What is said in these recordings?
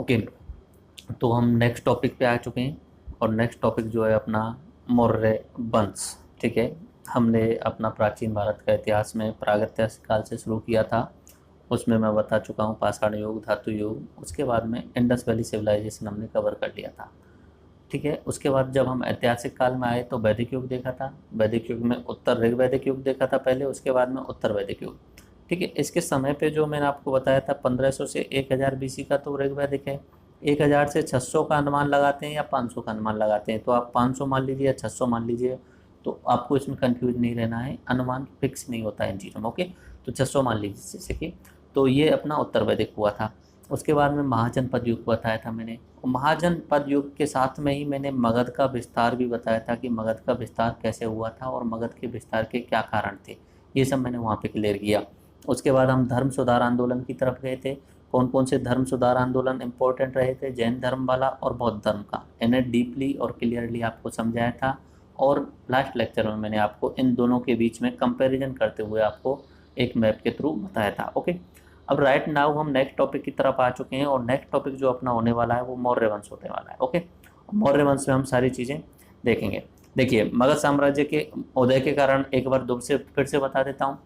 Okay, तो हम next topic पे आ चुके हैं और नेक्स्ट टॉपिक जो है अपना मौर्य वंश। ठीक है, हमने अपना प्राचीन भारत का इतिहास में प्रागैतिहासिक काल से शुरू किया था। उसमें मैं बता चुका हूँ पाषाण युग, धातु युग, उसके बाद में इंडस वैली सिविलाइजेशन हमने कवर कर लिया था। ठीक है, उसके बाद जब हम ऐतिहासिक काल में आए तो वैदिक युग देखा था। वैदिक युग में उत्तर ऋग वैदिक युग देखा था पहले, उसके बाद में उत्तर वैदिक युग। ठीक है, इसके समय पे जो मैंने आपको बताया था 1500 से 1000 बीसी का तो ऋग वैदिक है। 1000 से 600 का अनुमान लगाते हैं या 500 का अनुमान लगाते हैं, तो आप 500 मान लीजिए या 600 मान लीजिए, तो आपको इसमें कंफ्यूज नहीं रहना है, अनुमान फिक्स नहीं होता है इन चीज़ों में। ओके, तो 600 मान लीजिए जैसे कि, तो ये अपना उत्तर वैदिक हुआ था। उसके बाद में महाजनपद युग बताया था मैंने, और महाजनपद युग के साथ में ही मैंने मगध का विस्तार भी बताया था कि मगध का विस्तार कैसे हुआ था और मगध के विस्तार के क्या कारण थे, ये सब मैंने वहाँ पे क्लियर किया। उसके बाद हम धर्म सुधार आंदोलन की तरफ गए थे। कौन कौन से धर्म सुधार आंदोलन इंपॉर्टेंट रहे थे? जैन धर्म वाला और बौद्ध धर्म का, इन्हें डीपली और क्लियरली आपको समझाया था। और लास्ट लेक्चर में मैंने आपको इन दोनों के बीच में कंपैरिजन करते हुए आपको एक मैप के थ्रू बताया था। ओके, अब राइट नाउ हम नेक्स्ट टॉपिक की तरफ आ चुके हैं और नेक्स्ट टॉपिक जो अपना होने वाला है वो मौर्य वंश होने वाला है। ओके, मौर्य वंश में हम सारी चीज़ें देखेंगे। देखिए, मगध साम्राज्य के उदय के कारण एक बार दो से फिर से बता देता हूँ।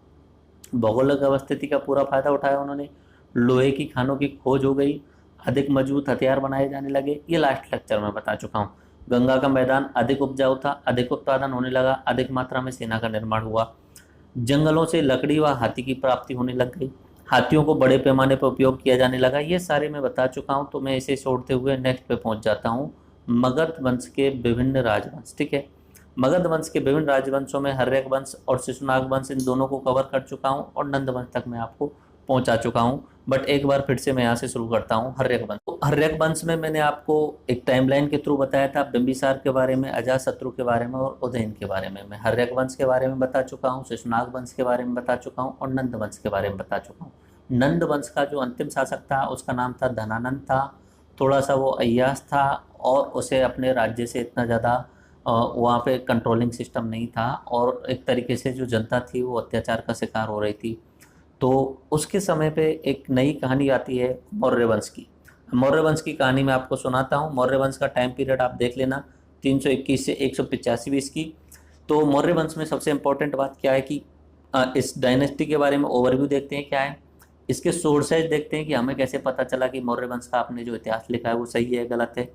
भौगोलिक अवस्थिति का पूरा फायदा उठाया उन्होंने, लोहे की खानों की खोज हो गई, अधिक मजबूत हथियार बनाए जाने लगे, ये लास्ट लेक्चर में बता चुका हूँ। गंगा का मैदान अधिक उपजाऊ था, अधिक उत्पादन होने लगा, अधिक मात्रा में सेना का निर्माण हुआ, जंगलों से लकड़ी व हाथी की प्राप्ति होने लग गई, हाथियों को बड़े पैमाने पर उपयोग किया जाने लगा। ये सारे मैं बता चुका हूँ, तो मैं इसे छोड़ते हुए नेक्स्ट पे पहुंच जाता हूँ, मगध वंश के विभिन्न राजवंश। ठीक है, मगध वंश के विभिन्न राजवंशों में हर्यक वंश और शिशुनाग वंश, इन दोनों को कवर कर चुका हूँ और नंद वंश तक मैं आपको पहुंचा चुका हूँ। बट एक बार फिर से मैं यहाँ से शुरू करता हूँ हर्यक वंश। तो हर्यक वंश में मैंने आपको एक टाइमलाइन के थ्रू बताया था, बिंबिसार के बारे में, अजातशत्रु के बारे में और उदयन के बारे में। मैं हर्यक वंश के बारे में बता चुका हूँ, शिशुनाग वंश के बारे में बता चुका हूँ और नंद वंश के बारे में बता चुका हूँ। नंद वंश का जो अंतिम शासक था उसका नाम था धनानंद था। थोड़ा सा वो अय्याश था और उसे अपने राज्य से इतना ज़्यादा वहाँ पे कंट्रोलिंग सिस्टम नहीं था और एक तरीके से जो जनता थी वो अत्याचार का शिकार हो रही थी। तो उसके समय पे एक नई कहानी आती है मौर्य वंश की। मौर्य वंश की कहानी मैं आपको सुनाता हूँ। मौर्य वंश का टाइम पीरियड आप देख लेना, 321 से 185 बीस की। तो मौर्य वंश में सबसे इंपॉर्टेंट बात क्या है कि इस डायनेस्टी के बारे में ओवरव्यू देखते हैं क्या है, इसके सोर्सेज देखते हैं कि हमें कैसे पता चला कि मौर्य वंश का आपने जो इतिहास लिखा है वो सही है गलत है।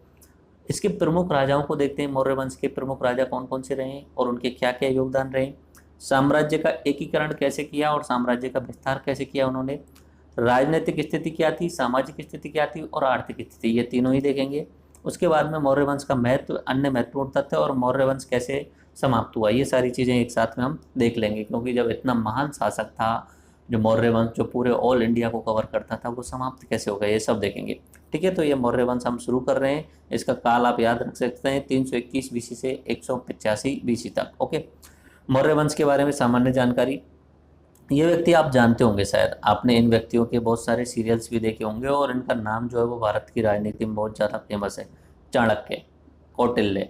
इसके प्रमुख राजाओं को देखते हैं, मौर्य वंश के प्रमुख राजा कौन कौन से रहे और उनके क्या क्या योगदान रहे, साम्राज्य का एकीकरण कैसे किया और साम्राज्य का विस्तार कैसे किया उन्होंने, राजनीतिक स्थिति क्या थी, सामाजिक स्थिति क्या थी और आर्थिक स्थिति, ये तीनों ही देखेंगे। उसके बाद में मौर्य वंश का महत्व, अन्य महत्वपूर्ण तथ्य और मौर्य वंश कैसे समाप्त हुआ, ये सारी चीज़ें एक साथ में हम देख लेंगे। क्योंकि जब इतना महान शासक था जो मौर्य वंश, जो पूरे ऑल इंडिया को कवर करता था, वो समाप्त कैसे हो गया, ये सब देखेंगे। ठीक है, तो ये मौर्य वंश हम शुरू कर रहे हैं। इसका काल आप याद रख सकते हैं 321 बीसी से 185 बीसी तक। ओके, मौर्य वंश के बारे में सामान्य जानकारी, ये व्यक्ति आप जानते होंगे, शायद आपने इन व्यक्तियों के बहुत सारे सीरियल्स भी देखे होंगे और इनका नाम जो है वो भारत की राजनीति में बहुत ज़्यादा फेमस है। चाणक्य, कौटिल्य,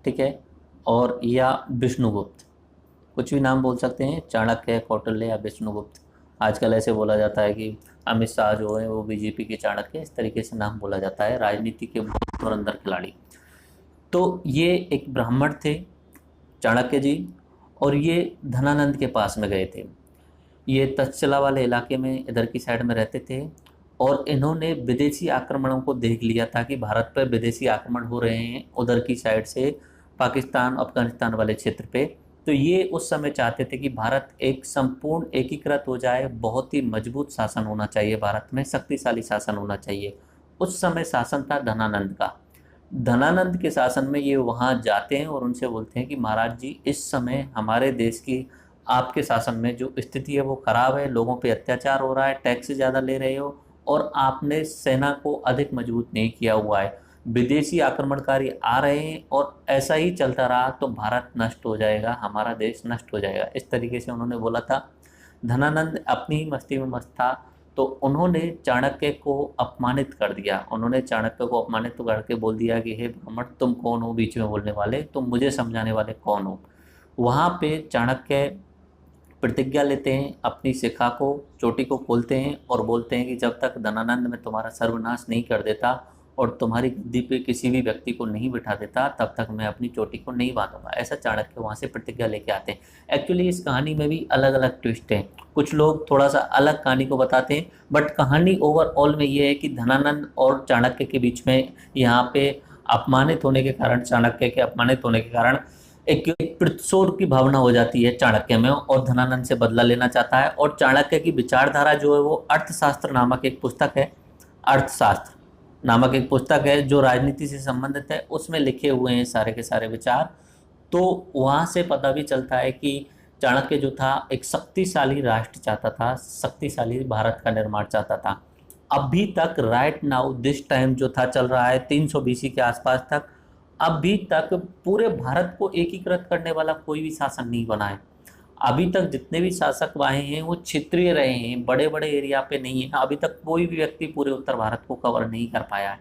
ठीक है, और या विष्णुगुप्त, कुछ भी नाम बोल सकते हैं, चाणक्य, कौटिल्य या विष्णुगुप्त। आजकल ऐसे बोला जाता है कि अमित शाह जो है वो बीजेपी के चाणक्य, इस तरीके से नाम बोला जाता है, राजनीति के बहुत धुरंधर खिलाड़ी। तो ये एक ब्राह्मण थे चाणक्य जी, और ये धनानंद के पास में गए थे। ये तक्षशिला वाले इलाके में इधर की साइड में रहते थे और इन्होंने विदेशी आक्रमणों को देख लिया था कि भारत पर विदेशी आक्रमण हो रहे हैं उधर की साइड से, पाकिस्तान अफगानिस्तान वाले क्षेत्र पे। तो ये उस समय चाहते थे कि भारत एक संपूर्ण एकीकृत हो जाए, बहुत ही मजबूत शासन होना चाहिए भारत में, शक्तिशाली शासन होना चाहिए। उस समय शासन था धनानंद का। धनानंद के शासन में ये वहाँ जाते हैं और उनसे बोलते हैं कि महाराज जी, इस समय हमारे देश की, आपके शासन में जो स्थिति है वो खराब है, लोगों पे अत्याचार हो रहा है, टैक्स ज़्यादा ले रहे हो और आपने सेना को अधिक मजबूत नहीं किया हुआ है, विदेशी आक्रमणकारी आ रहे हैं और ऐसा ही चलता रहा तो भारत नष्ट हो जाएगा, हमारा देश नष्ट हो जाएगा, इस तरीके से उन्होंने बोला था। धनानंद अपनी ही मस्ती में मस्त था, तो उन्होंने चाणक्य को अपमानित कर दिया। उन्होंने चाणक्य को अपमानित तो करके बोल दिया कि हे ब्राह्मण, तुम कौन हो बीच में बोलने वाले, तुम मुझे समझाने वाले कौन हो। वहाँ पे चाणक्य प्रतिज्ञा लेते हैं, अपनी शिखा को, चोटी को खोलते हैं और बोलते हैं कि जब तक धनानंद मैं तुम्हारा सर्वनाश नहीं कर देता और तुम्हारी गद्दी पे किसी भी व्यक्ति को नहीं बिठा देता तब तक मैं अपनी चोटी को नहीं बांधूंगा। ऐसा चाणक्य वहाँ से प्रतिज्ञा लेके आते हैं। एक्चुअली इस कहानी में भी अलग अलग ट्विस्ट हैं, कुछ लोग थोड़ा सा अलग कहानी को बताते हैं, बट कहानी ओवरऑल में ये है कि धनानंद और चाणक्य के बीच में यहाँ पे अपमानित होने के कारण, चाणक्य के अपमानित होने के कारण एक प्रतिशोध की भावना हो जाती है चाणक्य में और धनानंद से बदला लेना चाहता है। और चाणक्य की विचारधारा जो है वो अर्थशास्त्र नामक एक पुस्तक है, अर्थशास्त्र नामक एक पुस्तक है जो राजनीति से संबंधित है, उसमें लिखे हुए हैं सारे के सारे विचार। तो वहाँ से पता भी चलता है कि चाणक्य जो था एक शक्तिशाली राष्ट्र चाहता था, शक्तिशाली भारत का निर्माण चाहता था। अभी तक राइट नाउ दिस टाइम जो था चल रहा है 300 BC के आसपास तक, अभी तक पूरे भारत को एकीकृत करने वाला कोई भी शासक नहीं बना है। अभी तक जितने भी शासक आए हैं वो क्षेत्रीय रहे हैं, बड़े बड़े एरिया पे नहीं है। अभी तक कोई भी व्यक्ति पूरे उत्तर भारत को कवर नहीं कर पाया है।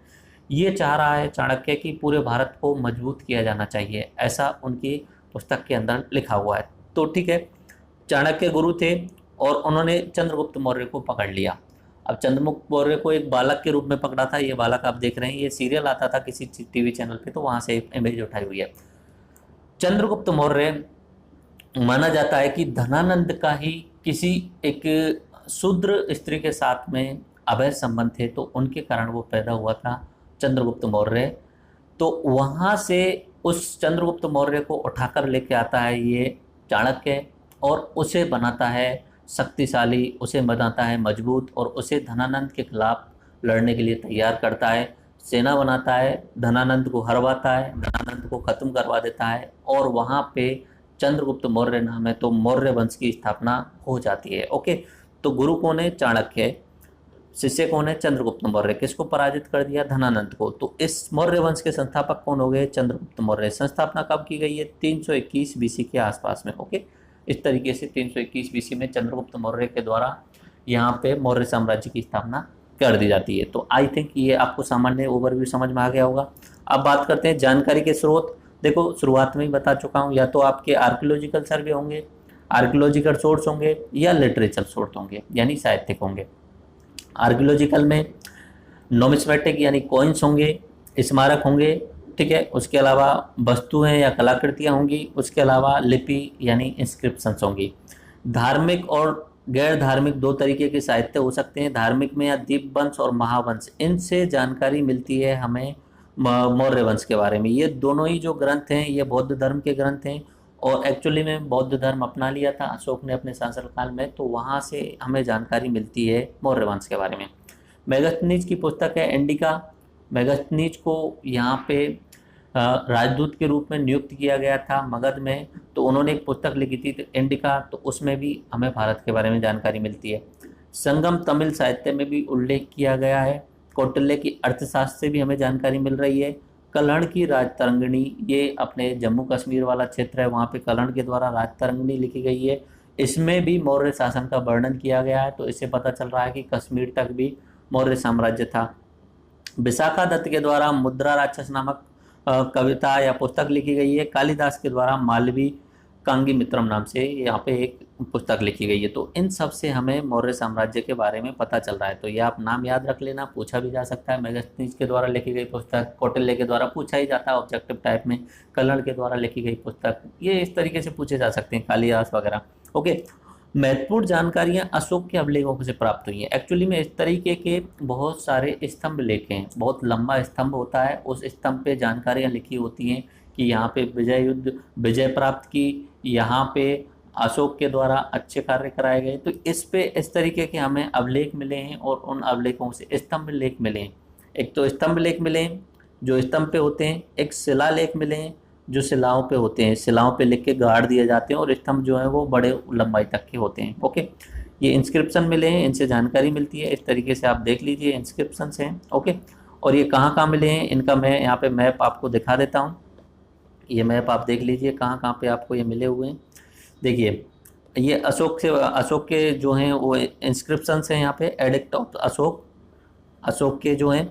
ये चाह रहा है चाणक्य कि पूरे भारत को मजबूत किया जाना चाहिए, ऐसा उनकी पुस्तक के अंदर लिखा हुआ है। तो ठीक है, चाणक्य गुरु थे और उन्होंने चंद्रगुप्त मौर्य को पकड़ लिया। अब चंद्रगुप्त मौर्य को एक बालक के रूप में पकड़ा था। ये बालक आप देख रहे हैं, ये सीरियल आता था किसी टीवी चैनल पे, तो वहाँ से इमेज उठाई हुई है। चंद्रगुप्त मौर्य माना जाता है कि धनानंद का ही किसी एक शूद्र स्त्री के साथ में अवैध संबंध थे, तो उनके कारण वो पैदा हुआ था चंद्रगुप्त मौर्य। तो वहाँ से उस चंद्रगुप्त मौर्य को उठाकर लेके आता है ये चाणक्य और उसे बनाता है शक्तिशाली, उसे बनाता है मजबूत और उसे धनानंद के खिलाफ लड़ने के लिए तैयार करता है। सेना बनाता है, धनानंद को हरवाता है, धनानंद को खत्म करवा देता है और वहाँ पे चंद्रगुप्त मौर्य नाम है, तो मौर्य वंश की स्थापना हो जाती है। ओके, तो गुरु कौन है? चाणक्य। शिष्य कौन है? चंद्रगुप्त मौर्य। किसको पराजित कर दिया? धनानंद को। तो इस मौर्य वंश के संस्थापक कौन हो गए? चंद्रगुप्त मौर्य। संस्थापना कब की गई है? 321 BC के आसपास में। ओके, इस तरीके से 321 BC में चंद्रगुप्त मौर्य के द्वारा यहाँ पे मौर्य साम्राज्य की स्थापना कर दी जाती है। तो आई थिंक ये आपको सामान्य ओवरव्यू समझ में आ गया होगा। अब बात करते हैं जानकारी के स्रोत। देखो, शुरुआत में ही बता चुका हूँ, या तो आपके आर्कियोलॉजिकल सर्वे होंगे, आर्कियोलॉजिकल सोर्स होंगे, या लिटरेचर सोर्स होंगे, यानी साहित्यिक होंगे। आर्कियोलॉजिकल में नोमिस्मेटिक यानी कॉइन्स होंगे, स्मारक होंगे, ठीक है। उसके अलावा वस्तुएं या कलाकृतियाँ होंगी, उसके अलावा लिपि यानी इंस्क्रिप्शंस होंगी। धार्मिक और गैर धार्मिक दो तरीके के साहित्य हो सकते हैं। धार्मिक में या दीपवंश और महावंश, इनसे जानकारी मिलती है हमें मौर्य वंश के बारे में। ये दोनों ही जो ग्रंथ हैं ये बौद्ध धर्म के ग्रंथ हैं और एक्चुअली में बौद्ध धर्म अपना लिया था अशोक ने अपने शासनकाल में, तो वहाँ से हमें जानकारी मिलती है मौर्य वंश के बारे में। मेगास्थनीज की पुस्तक है इंडिका। मेगास्थनीज को यहाँ पे राजदूत के रूप में नियुक्त किया गया था मगध में, तो उन्होंने एक पुस्तक लिखी थी इंडिका, तो उसमें भी हमें भारत के बारे में जानकारी मिलती है। संगम तमिल साहित्य में भी उल्लेख किया गया है। कौटिल्य की अर्थशास्त्र से भी हमें जानकारी मिल रही है। कलहण की राजतरंगिणी, ये अपने जम्मू कश्मीर वाला क्षेत्र है, वहाँ पे कलहण के द्वारा राजतरंगिणी लिखी गई है। इसमें भी मौर्य शासन का वर्णन किया गया है, तो इससे पता चल रहा है कि कश्मीर तक भी मौर्य साम्राज्य था। विशाखा दत्त के द्वारा मुद्रा राक्षस नामक कविता या पुस्तक लिखी गई है। कालिदास के द्वारा मालवी कांगी मित्रम नाम से यहाँ पे एक पुस्तक लिखी गई है। तो इन सब से हमें मौर्य साम्राज्य के बारे में पता चल रहा है। तो ये आप नाम याद रख लेना, पूछा भी जा सकता है। मेगास्थनीज के द्वारा लिखी गई पुस्तक, कौटिल्य के द्वारा पूछा ही जाता है ऑब्जेक्टिव टाइप में। कलहण के द्वारा लिखी गई पुस्तक, ये इस तरीके से पूछे जा सकते हैं, कालिदास वगैरह। ओके, महत्वपूर्ण जानकारियाँ अशोक के अभिलेखों से प्राप्त हुई हैं। एक्चुअली में इस तरीके के बहुत सारे स्तंभ लिखे हैं, बहुत लंबा स्तंभ होता है, उस स्तंभ पे जानकारियाँ लिखी होती हैं कि यहाँ पे विजय युद्ध, विजय प्राप्त की, यहाँ पे अशोक के द्वारा अच्छे कार्य कराए गए। तो इस पे इस तरीके के हमें अभिलेख मिले हैं और उन अभिलेखों से स्तंभ लेख मिले हैं। एक तो स्तंभ लेख मिले हैं जो स्तंभ पे होते हैं, एक शिला लेख मिले हैं जो शिलाओं पे होते हैं, शिलाओं पे लिख के गाड़ दिए जाते हैं, और स्तंभ जो है वो बड़े लंबाई तक के होते हैं। ओके, ये इंस्क्रिप्शन मिले हैं, इनसे जानकारी मिलती है। इस तरीके से आप देख लीजिए, इंस्क्रिप्शन हैं। ओके, और ये कहाँ कहाँ मिले हैं इनका मैं यहाँ पे मैप आपको दिखा देता हूँ। ये मैप आप देख लीजिए कहाँ कहाँ पे आपको ये मिले हुए हैं। देखिए, ये अशोक के जो हैं वो इंस्क्रिप्शन हैं यहाँ पे। एडिक्ट ऑफ अशोक के जो हैं,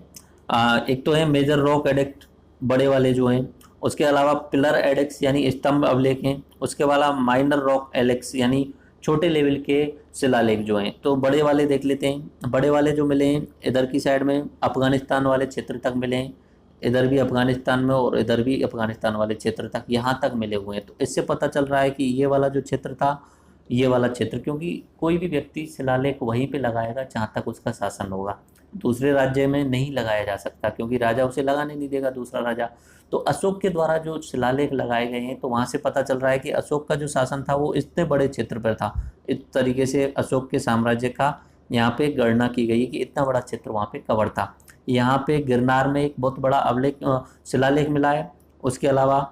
एक तो है मेजर रॉक एडिक्ट, बड़े वाले जो हैं। उसके अलावा पिलर एडिक्स यानी स्तंभ अभिलेख हैं। उसके अलावा माइनर रॉक एलेक्स यानी छोटे लेवल के शिलालेख जो हैं। तो बड़े वाले देख लेते हैं। बड़े वाले जो मिले हैं इधर की साइड में अफगानिस्तान वाले क्षेत्र तक मिले हैं, इधर भी अफगानिस्तान में और इधर भी अफगानिस्तान वाले क्षेत्र तक, यहाँ तक मिले हुए हैं। तो इससे पता चल रहा है कि ये वाला जो क्षेत्र था, ये वाला क्षेत्र, क्योंकि कोई भी व्यक्ति शिलालेख वहीं पे लगाएगा जहाँ तक उसका शासन होगा, दूसरे राज्य में नहीं लगाया जा सकता क्योंकि राजा उसे लगाने नहीं देगा, दूसरा राजा। तो अशोक के द्वारा जो शिलालेख लगाए गए हैं, तो वहाँ से पता चल रहा है कि अशोक का जो शासन था वो इतने बड़े क्षेत्र पर था। इस तरीके से अशोक के साम्राज्य का यहाँ पे गणना की गई कि इतना बड़ा क्षेत्र वहाँ पे कवर था। यहाँ पे गिरनार में एक बहुत बड़ा शिलालेख मिला है। उसके अलावा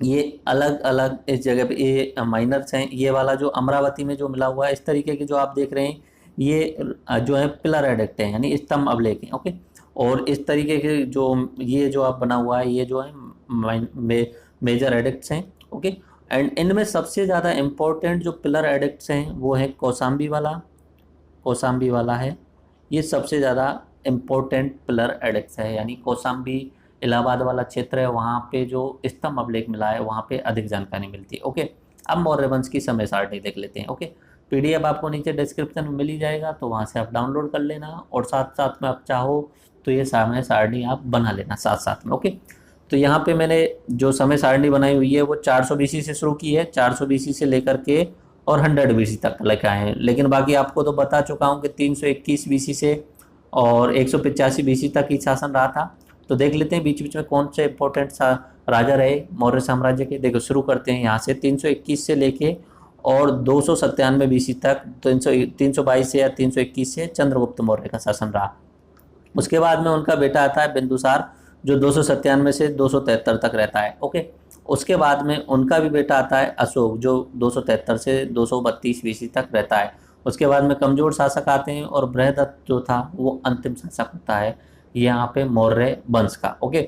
ये अलग अलग इस जगह पे ये माइनर्स हैं। ये वाला जो अमरावती में जो मिला हुआ है, इस तरीके के जो आप देख रहे हैं, ये जो है पिलर एडिक्ट है, यानी स्तंभ अभिलेख है। ओके, और इस तरीके के जो ये जो आप बना हुआ है, ये जो है मेजर एडिक्ट्स हैं। ओके, एंड इनमें सबसे ज़्यादा इम्पोर्टेंट जो पिलर एडिक्ट्स हैं वो है कौशाम्बी वाला है। ये सबसे ज़्यादा इम्पोर्टेंट पिलर एडिक्ट्स है, यानी कौशाम्बी इलाहाबाद वाला क्षेत्र है, वहाँ पे जो स्तंभ अभिलेख मिला है वहाँ पे अधिक जानकारी मिलती है। ओके, अब मौर्य वंश की समय सारणी देख लेते हैं। ओके, पीडीएफ आपको नीचे डिस्क्रिप्शन में मिल ही जाएगा, तो वहाँ से आप डाउनलोड कर लेना और साथ साथ में आप चाहो तो ये समय सारणी आप बना लेना साथ साथ में। ओके, तो यहाँ पे मैंने जो समय सारणी बनाई हुई है वो 400 BC से शुरू की है, 400 BC से लेकर के और 100 BC तक लेकर आए हैं। लेकिन बाकी आपको तो बता चुका हूँ कि 321 BC से और 185 BC तक ही शासन रहा था। तो देख लेते हैं बीच बीच में कौन से इंपॉर्टेंट राजा रहे मौर्य साम्राज्य के। देखो, शुरू करते हैं यहाँ से 321 से लेके और 297 BC तक, 322 से या 321 से चंद्रगुप्त मौर्य का शासन रहा। उसके बाद में उनका बेटा आता है बिंदुसार, जो 297 से 273 तक रहता है। ओके, उसके बाद में उनका भी बेटा आता है अशोक, जो 273 से 232 BC तक रहता है। उसके बाद में कमजोर शासक आते हैं और बृहदत्त जो था वो अंतिम शासक होता है यहाँ पे मौर्य वंश का। ओके,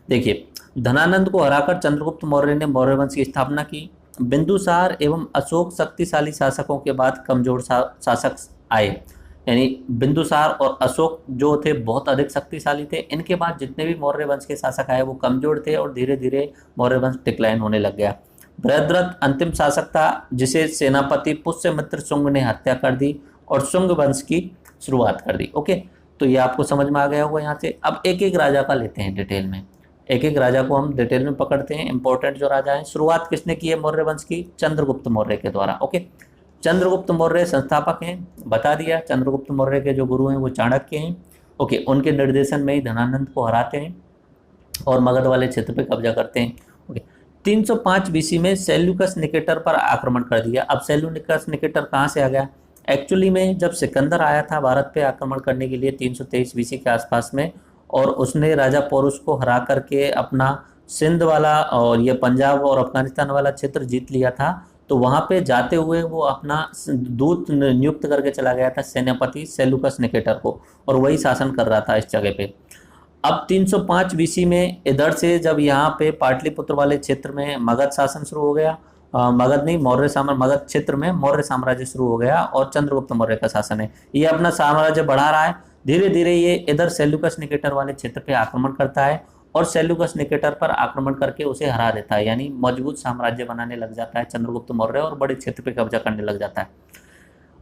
देखिए, धनानंद को हराकर चंद्रगुप्त मौर्य ने मौर्य वंश की स्थापना की। बिंदुसार एवं अशोक शक्तिशाली शासकों के बाद कमजोर शासक आए, यानी बिंदुसार और अशोक जो थे बहुत अधिक शक्तिशाली थे। इनके बाद जितने भी मौर्य वंश के शासक आए वो कमजोर थे और धीरे धीरे मौर्य वंश डिक्लाइन होने लग गया। बृहद्रथ अंतिम शासक था, जिसे सेनापति पुष्यमित्र शुंग ने हत्या कर दी और शुंग वंश की शुरुआत कर दी। ओके, तो ये आपको समझ में आ गया होगा यहाँ से। अब एक एक राजा का लेते हैं डिटेल में, एक एक राजा को हम डिटेल में पकड़ते हैं। इंपॉर्टेंट जो राजा हैं, शुरुआत किसने की है मौर्य वंश की? चंद्रगुप्त मौर्य के द्वारा। ओके, चंद्रगुप्त मौर्य संस्थापक हैं, बता दिया। चंद्रगुप्त मौर्य के जो गुरु हैं वो चाणक्य हैं। ओके, उनके निर्देशन में ही धनानंद को हराते हैं और मगध वाले क्षेत्र पे कब्जा करते हैं। ओके, 305 BC में सेल्यूकस निकेटर पर आक्रमण कर दिया। अब सेल्यूकस निकेटर कहाँ से आ गया? एक्चुअली में जब सिकंदर आया था भारत पे आक्रमण करने के लिए 323 BC के आसपास में, और उसने राजा पोरुष को हरा करके अपना सिंध वाला और ये पंजाब और अफगानिस्तान वाला क्षेत्र जीत लिया था, तो वहाँ पे जाते हुए वो अपना दूत नियुक्त करके चला गया था सेनापति सेल्यूकस निकेटर को, और वही शासन कर रहा था इस जगह पे। अब 305 BC में इधर से जब यहाँ पे पाटलिपुत्र वाले क्षेत्र में मगध शासन शुरू हो गया, मगध नहीं, मगध क्षेत्र में मौर्य साम्राज्य शुरू हो गया और चंद्रगुप्त मौर्य का शासन है। ये अपना साम्राज्य बढ़ा रहा है, धीरे धीरे ये इधर सेल्यूकस निकेटर वाले क्षेत्र पे आक्रमण करता है और सेल्यूकस निकेटर पर आक्रमण करके उसे हरा देता है, यानी मजबूत साम्राज्य बनाने लग जाता है चंद्रगुप्त मौर्य और बड़े क्षेत्र पे कब्जा करने लग जाता है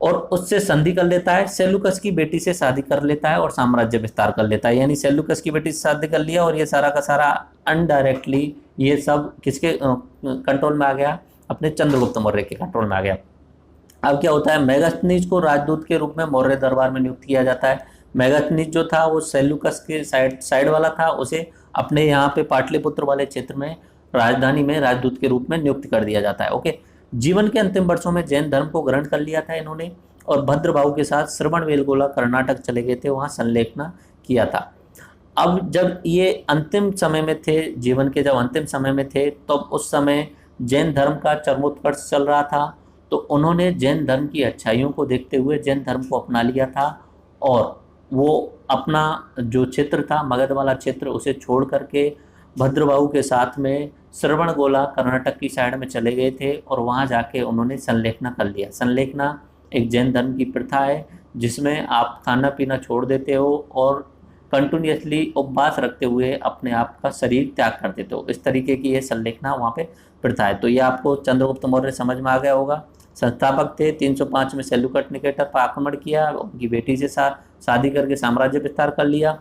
और उससे संधि कर लेता है। सेल्यूकस की बेटी से शादी कर लेता है और साम्राज्य विस्तार कर लेता है, यानी सेल्यूकस की बेटी से शादी कर लिया और ये सारा का सारा अनडायरेक्टली ये सब किसके कंट्रोल में आ गया? अपने चंद्रगुप्त मौर्य के कंट्रोल में आ गया। अब क्या होता है? मेगास्थनीज को राजदूत के रूप में मौर्य दरबार में नियुक्त किया जाता है। मेगास्थनीज जो था वो सेल्यूकस के साइड वाला था, उसे अपने यहाँ पे पाटलिपुत्र वाले क्षेत्र में राजधानी में राजदूत के रूप में नियुक्त कर दिया जाता है। ओके, जीवन के अंतिम वर्षों में जैन धर्म को ग्रहण कर लिया था इन्होंने और भद्रभाव के साथ श्रवणबेलगोला कर्नाटक चले गए थे, वहाँ संलेखना किया था। अब जब ये अंतिम समय में थे, जीवन के जब अंतिम समय में थे, तो उस समय जैन धर्म का चरमोत्कर्ष चल रहा था, तो उन्होंने जैन धर्म की अच्छाइयों को देखते हुए जैन धर्म को अपना लिया था और वो अपना जो क्षेत्र था मगध वाला क्षेत्र उसे छोड़ करके भद्रबाहु के साथ में श्रवणबेलगोला कर्नाटक की साइड में चले गए थे और वहाँ जाके उन्होंने संलेखना कर लिया। संलेखना एक जैन धर्म की प्रथा है जिसमें आप खाना पीना छोड़ देते हो और कंटिन्यूसली उपवास रखते हुए अपने आप का शरीर त्याग कर देते हो। इस तरीके की ये संलेखना वहाँ पे प्रथा है। तो ये आपको चंद्रगुप्त मौर्य समझ में आ गया होगा। संस्थापक थे। 305 में सेल्यूकट निकेटर पर आक्रमण किया, उनकी बेटी से शादी करके साम्राज्य विस्तार कर लिया।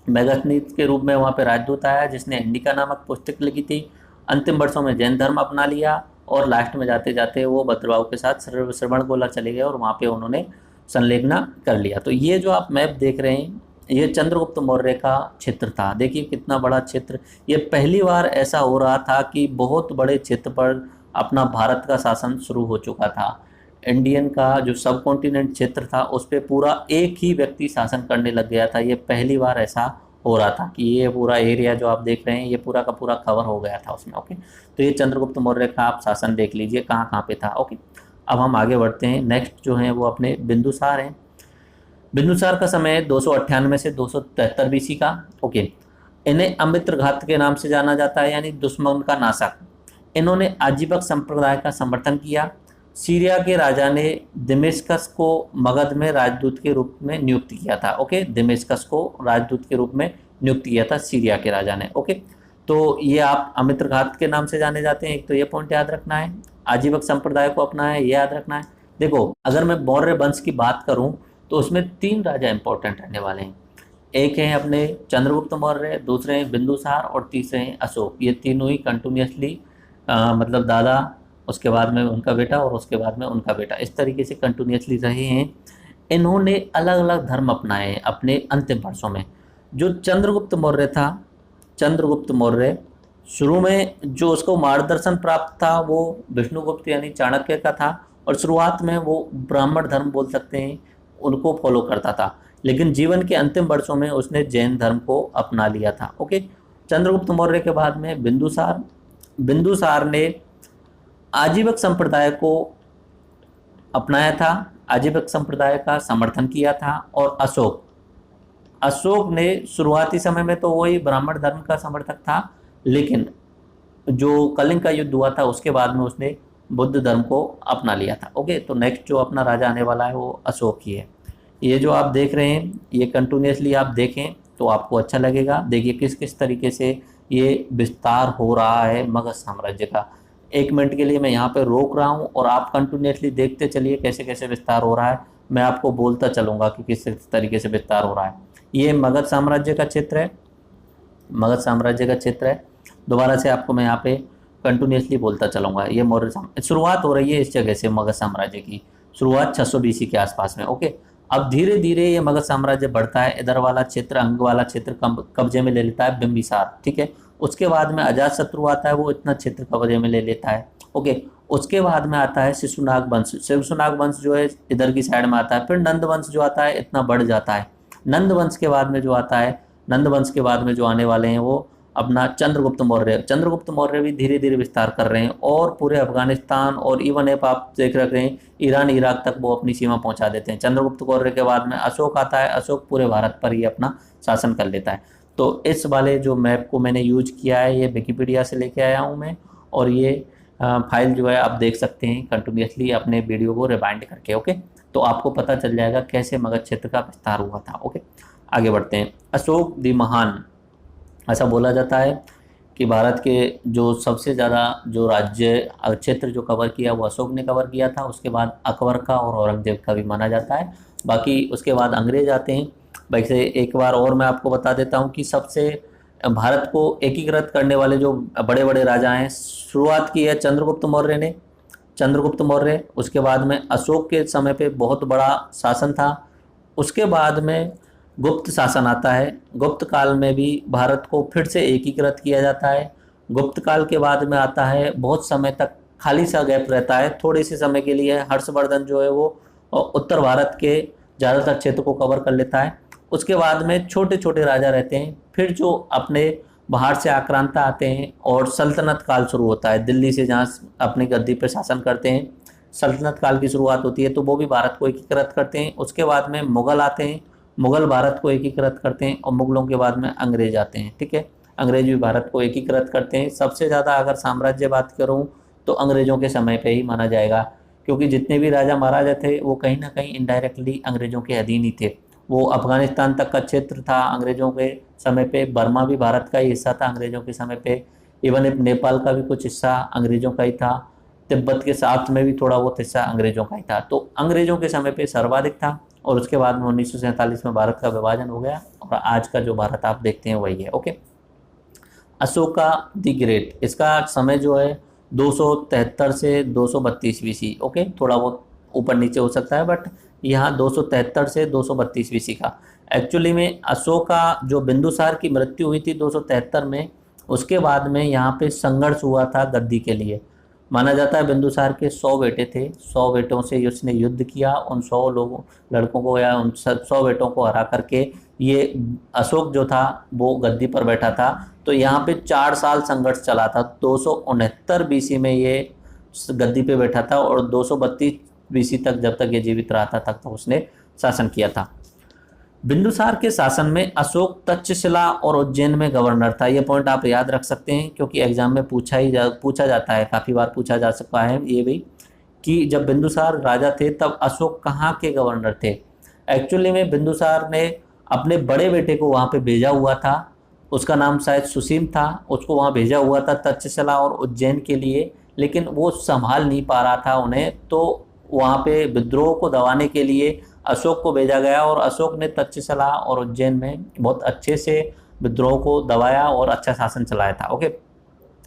मेगास्थनीज के रूप में वहाँ पे राजदूत आया जिसने इंडिका नामक पुस्तक लिखी थी। अंतिम वर्षों में जैन धर्म अपना लिया और लास्ट में जाते जाते वो भद्रबाहु के साथ श्रवणबेला चले गए और वहाँ पे उन्होंने संलग्न कर लिया। तो ये जो आप मैप देख रहे हैं ये चंद्रगुप्त मौर्य का क्षेत्र था। देखिए कितना बड़ा क्षेत्र। ये पहली बार ऐसा हो रहा था कि बहुत बड़े क्षेत्र पर अपना भारत का शासन शुरू हो चुका था। इंडियन का जो सब कॉन्टिनेंट क्षेत्र था उस पर पूरा एक ही व्यक्ति शासन करने लग गया था। ये पहली बार ऐसा हो रहा था कि ये पूरा एरिया जो आप देख रहे हैं ये पूरा का पूरा कवर हो गया था उसमें। ओके, तो ये चंद्रगुप्त मौर्य का आप शासन देख लीजिए कहाँ कहाँ पे था। ओके, अब हम आगे बढ़ते हैं। नेक्स्ट जो है वो अपने बिंदुसार हैं। बिंदुसार का समय 298 से 273 बीसी का। ओके, इन्हें अमित्र घात के नाम से जाना जाता है, यानी दुश्मन का नाशक। इन्होंने आजीवक संप्रदाय का समर्थन किया। सीरिया के राजा ने दमिश्कस को मगध में राजदूत के रूप में नियुक्त किया था। ओके, दमिश्कस को राजदूत के रूप में नियुक्त किया था सीरिया के राजा ने। ओके, तो ये आप अमित्र घात के नाम से जाने जाते हैं। एक तो ये पॉइंट याद रखना है, आजीवक संप्रदाय को अपना है, ये याद रखना है। देखो अगर मैं मौर्य वंश की बात करूं तो उसमें 3 राजा इंपॉर्टेंट रहने वाले हैं। एक हैं अपने चंद्रगुप्त मौर्य, दूसरे हैं बिंदुसार और तीसरे हैं अशोक। ये तीनों ही कंटिन्यूसली मतलब दादा, उसके बाद में उनका बेटा और उसके बाद में उनका बेटा, इस तरीके से कंटिन्यूसली रहे हैं। इन्होंने अलग अलग धर्म अपनाए अपने अंतिम वर्षों में। जो चंद्रगुप्त मौर्य था, चंद्रगुप्त मौर्य शुरू में जो उसको मार्गदर्शन प्राप्त था वो विष्णुगुप्त यानी चाणक्य का था और शुरुआत में वो ब्राह्मण धर्म बोल सकते हैं उनको फॉलो करता था, लेकिन जीवन के अंतिम वर्षों में उसने जैन धर्म को अपना लिया था। ओके, चंद्रगुप्त मौर्य के बाद में बिंदुसार। बिंदुसार ने आजीवक संप्रदाय को अपनाया था, आजीवक संप्रदाय का समर्थन किया था। और अशोक ने शुरुआती समय में तो वही ब्राह्मण धर्म का समर्थक था, लेकिन जो कलिंग का युद्ध हुआ था उसके बाद में उसने बुद्ध धर्म को अपना लिया था। ओके, तो नेक्स्ट जो अपना राजा आने वाला है वो अशोक ही है। ये जो आप देख रहे हैं ये कंटिन्यूसली आप देखें तो आपको अच्छा लगेगा। देखिए किस किस तरीके से ये विस्तार हो रहा है मगध साम्राज्य का। 1 मिनट के लिए मैं यहाँ पे रोक रहा हूँ और आप कंटिन्यूसली देखते चलिए कैसे कैसे विस्तार हो रहा है। मैं आपको बोलता चलूँगा कि किस तरीके से विस्तार हो रहा है। ये मगध साम्राज्य का क्षेत्र है, मगध साम्राज्य का क्षेत्र है। दोबारा से आपको मैं यहाँ पे कंटिन्यूसली बोलता चलूँगा। ये मौर्य शुरुआत हो रही है इस जगह से, मगध साम्राज्य की शुरुआत 600 बीसी के आसपास में। ओके, अब धीरे धीरे ये मगध साम्राज्य बढ़ता है। इधर वाला क्षेत्र, अंग वाला क्षेत्र कब्जे में ले लेता है बिंबिसार, ठीक है। उसके बाद में अजातशत्रु आता है, वो इतना क्षेत्र कब्जे में ले लेता है। ओके, उसके बाद में आता है शिशुनाग वंश। शिशुनाग वंश जो है इधर की साइड में आता है। फिर नंद वंश जो आता है इतना बढ़ जाता है। नंद वंश के बाद में जो आता है, नंद वंश के बाद में जो आने वाले हैं वो अपना चंद्रगुप्त मौर्य। चंद्रगुप्त मौर्य भी धीरे धीरे विस्तार कर रहे हैं और पूरे अफगानिस्तान और इवन आप देख रहे हैं ईरान इराक तक वो अपनी सीमा पहुंचा देते हैं। चंद्रगुप्त मौर्य के बाद में अशोक आता है। अशोक पूरे भारत पर ही अपना शासन कर लेता है। तो इस वाले जो मैप को मैंने यूज किया है ये विकिपीडिया से लेके आया हूँ मैं, और ये फाइल जो है आप देख सकते हैं कंटिन्यूसली अपने वीडियो को रिवाइंड करके। ओके, तो आपको पता चल जाएगा कैसे मगध क्षेत्र का विस्तार हुआ था। ओके, आगे बढ़ते हैं। अशोक द महान, ऐसा बोला जाता है कि भारत के जो सबसे ज़्यादा जो राज्य क्षेत्र जो कवर किया वो अशोक ने कवर किया था। उसके बाद अकबर का और औरंगजेब का भी माना जाता है। बाकी उसके बाद अंग्रेज आते हैं। वैसे एक बार और मैं आपको बता देता हूँ कि सबसे भारत को एकीकृत करने वाले जो बड़े बड़े राजा हैं, शुरुआत की है चंद्रगुप्त मौर्य ने, चंद्रगुप्त मौर्य। उसके बाद में अशोक के समय पे बहुत बड़ा शासन था। उसके बाद में गुप्त शासन आता है। गुप्त काल में भी भारत को फिर से एकीकृत किया जाता है। गुप्त काल के बाद में आता है, बहुत समय तक खाली सा गैप रहता है, थोड़े से समय के लिए हर्षवर्धन जो है वो उत्तर भारत के ज़्यादातर क्षेत्र को कवर कर लेता है। उसके बाद में छोटे छोटे राजा रहते हैं, फिर जो अपने बाहर से आक्रांता आते हैं और सल्तनत काल शुरू होता है। दिल्ली से जहाँ अपनी गद्दी पर शासन करते हैं, सल्तनत काल की शुरुआत होती है, तो वो भी भारत को एकीकृत करते हैं। उसके बाद में मुग़ल आते हैं, मुग़ल भारत को एकीकृत करते हैं, और मुग़लों के बाद में अंग्रेज आते हैं, ठीक है। अंग्रेज भी भारत को एकीकृत करते हैं। सबसे ज़्यादा अगर साम्राज्य बात करूँ तो अंग्रेज़ों के समय पे ही माना जाएगा, क्योंकि जितने भी राजा महाराजा थे वो कहीं ना कहीं इनडायरेक्टली अंग्रेज़ों के अधीन ही थे। वो अफगानिस्तान तक का क्षेत्र था अंग्रेज़ों के समय पे, बर्मा भी भारत का ही हिस्सा था अंग्रेज़ों के समय पे, इवन नेपाल का भी कुछ हिस्सा अंग्रेज़ों का ही था। तिब्बत के साथ में भी थोड़ा बहुत हिस्सा अंग्रेजों का ही था। तो अंग्रेजों के समय पे सर्वाधिक था, और उसके बाद में 1947 में भारत का विभाजन हो गया, और आज का जो भारत आप देखते हैं वही है। ओके, अशोका द ग्रेट, इसका समय जो है 273 से 232 BC। ओके, थोड़ा बहुत ऊपर नीचे हो सकता है, बट यहाँ 273 से 232 BC का। एक्चुअली में अशोका जो बिंदुसार की मृत्यु हुई थी 273 में, उसके बाद में यहाँ पे संघर्ष हुआ था गद्दी के लिए। माना जाता है बिंदुसार के 100 बेटे थे, 100 बेटों से उसने युद्ध किया, उन 100 लोगों लड़कों को या उन 100 बेटों को हरा करके ये अशोक जो था वो गद्दी पर बैठा था। तो यहाँ पे 4 साल संघर्ष चला था। 269 BC में ये गद्दी पे बैठा था, और 232 BC तक, जब तक ये जीवित रहा था, तक उसने शासन किया था। बिंदुसार के शासन में अशोक तक्षशिला और उज्जैन में गवर्नर था। ये पॉइंट आप याद रख सकते हैं, क्योंकि एग्जाम में पूछा जाता है, काफ़ी बार पूछा जा सकता है ये भी, कि जब बिंदुसार राजा थे तब अशोक कहाँ के गवर्नर थे। एक्चुअली में बिंदुसार ने अपने बड़े बेटे को वहाँ पे भेजा हुआ था, उसका नाम शायद सुसीम था, उसको वहाँ भेजा हुआ था तक्षशिला और उज्जैन के लिए, लेकिन वो संभाल नहीं पा रहा था उन्हें। तो वहाँ पे विद्रोह को दबाने के लिए अशोक को भेजा गया, और अशोक ने तक्षशिला और उज्जैन में बहुत अच्छे से विद्रोह को दबाया और अच्छा शासन चलाया था। ओके,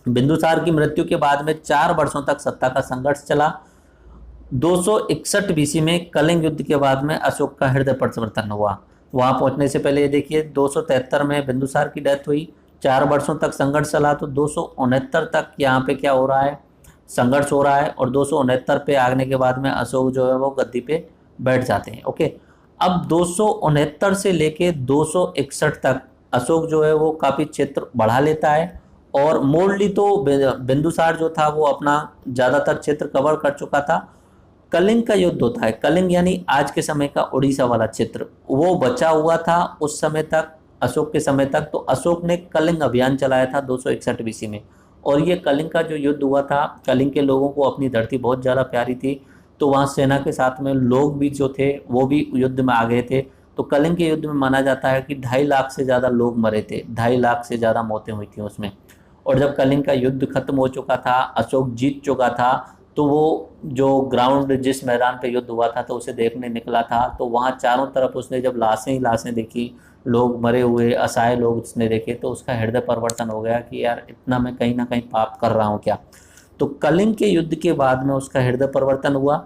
बिंदुसार की मृत्यु के बाद में 4 वर्षों तक सत्ता का संघर्ष चला। 261 BC में कलिंग युद्ध के बाद में अशोक का हृदय परिवर्तन हुआ। वहां पहुंचने से पहले ये देखिए 273 में बिंदुसार की डेथ हुई, 4 वर्षों तक संघर्ष चला, तो 269 तक यहाँ पे क्या हो रहा है, संघर्ष हो रहा है, और 269 पे आने के बाद में अशोक जो है वो गद्दी पे बैठ जाते हैं। ओके, अब 269 से लेके 261 तक अशोक जो है वो काफ़ी क्षेत्र बढ़ा लेता है, और मोस्टली तो बिंदुसार जो था वो अपना ज़्यादातर क्षेत्र कवर कर चुका था। कलिंग का युद्ध होता है, कलिंग यानी आज के समय का उड़ीसा वाला क्षेत्र, वो बचा हुआ था उस समय तक, अशोक के समय तक। तो अशोक ने कलिंग अभियान चलाया था 261 BC में, और ये कलिंग का जो युद्ध हुआ था, कलिंग के लोगों को अपनी धरती बहुत ज़्यादा प्यारी थी, तो वहाँ सेना के साथ में लोग भी जो थे वो भी युद्ध में आ गए थे। तो कलिंग के युद्ध में माना जाता है कि 2.5 लाख से ज़्यादा लोग मरे थे, 2.5 लाख से ज़्यादा मौतें हुई थी उसमें। और जब कलिंग का युद्ध खत्म हो चुका था, अशोक जीत चुका था, तो वो जो ग्राउंड, जिस मैदान पे युद्ध हुआ था, तो उसे देखने निकला था, तो वहाँ चारों तरफ उसने जब लाशें ही लाशें देखी, लोग मरे हुए असहाय लोग उसने देखे, तो उसका हृदय परिवर्तन हो गया कि यार इतना मैं कहीं ना कहीं पाप कर रहा हूँ क्या। तो कलिंग के युद्ध के बाद में उसका हृदय परिवर्तन हुआ,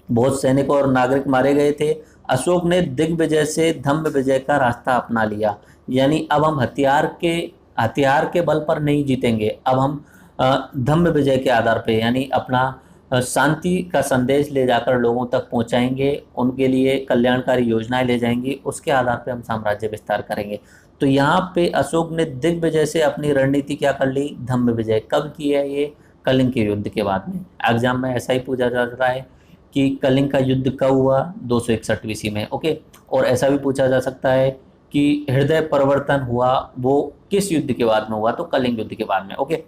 बहुत सैनिक और नागरिक मारे गए थे। अशोक ने दिग्विजय से धम्म विजय का रास्ता अपना लिया, यानी अब हम हथियार के बल पर नहीं जीतेंगे, अब हम धम्म विजय के आधार पे, यानी अपना शांति का संदेश ले जाकर लोगों तक पहुंचाएंगे, उनके लिए कल्याणकारी योजनाएं ले जाएंगे, उसके आधार पे हम साम्राज्य विस्तार करेंगे। तो यहाँ पे अशोक ने दिग्विजय से अपनी रणनीति क्या कर ली, धम्म विजय। कब की है ये, कलिंग के युद्ध के बाद में। एग्जाम में ऐसा ही पूछा जा रहा है कि कलिंग का युद्ध कब हुआ, 261 BC में। ओके, और ऐसा भी पूछा जा सकता है कि हृदय परिवर्तन हुआ वो किस युद्ध के बाद में हुआ, तो कलिंग युद्ध के बाद में। ओके,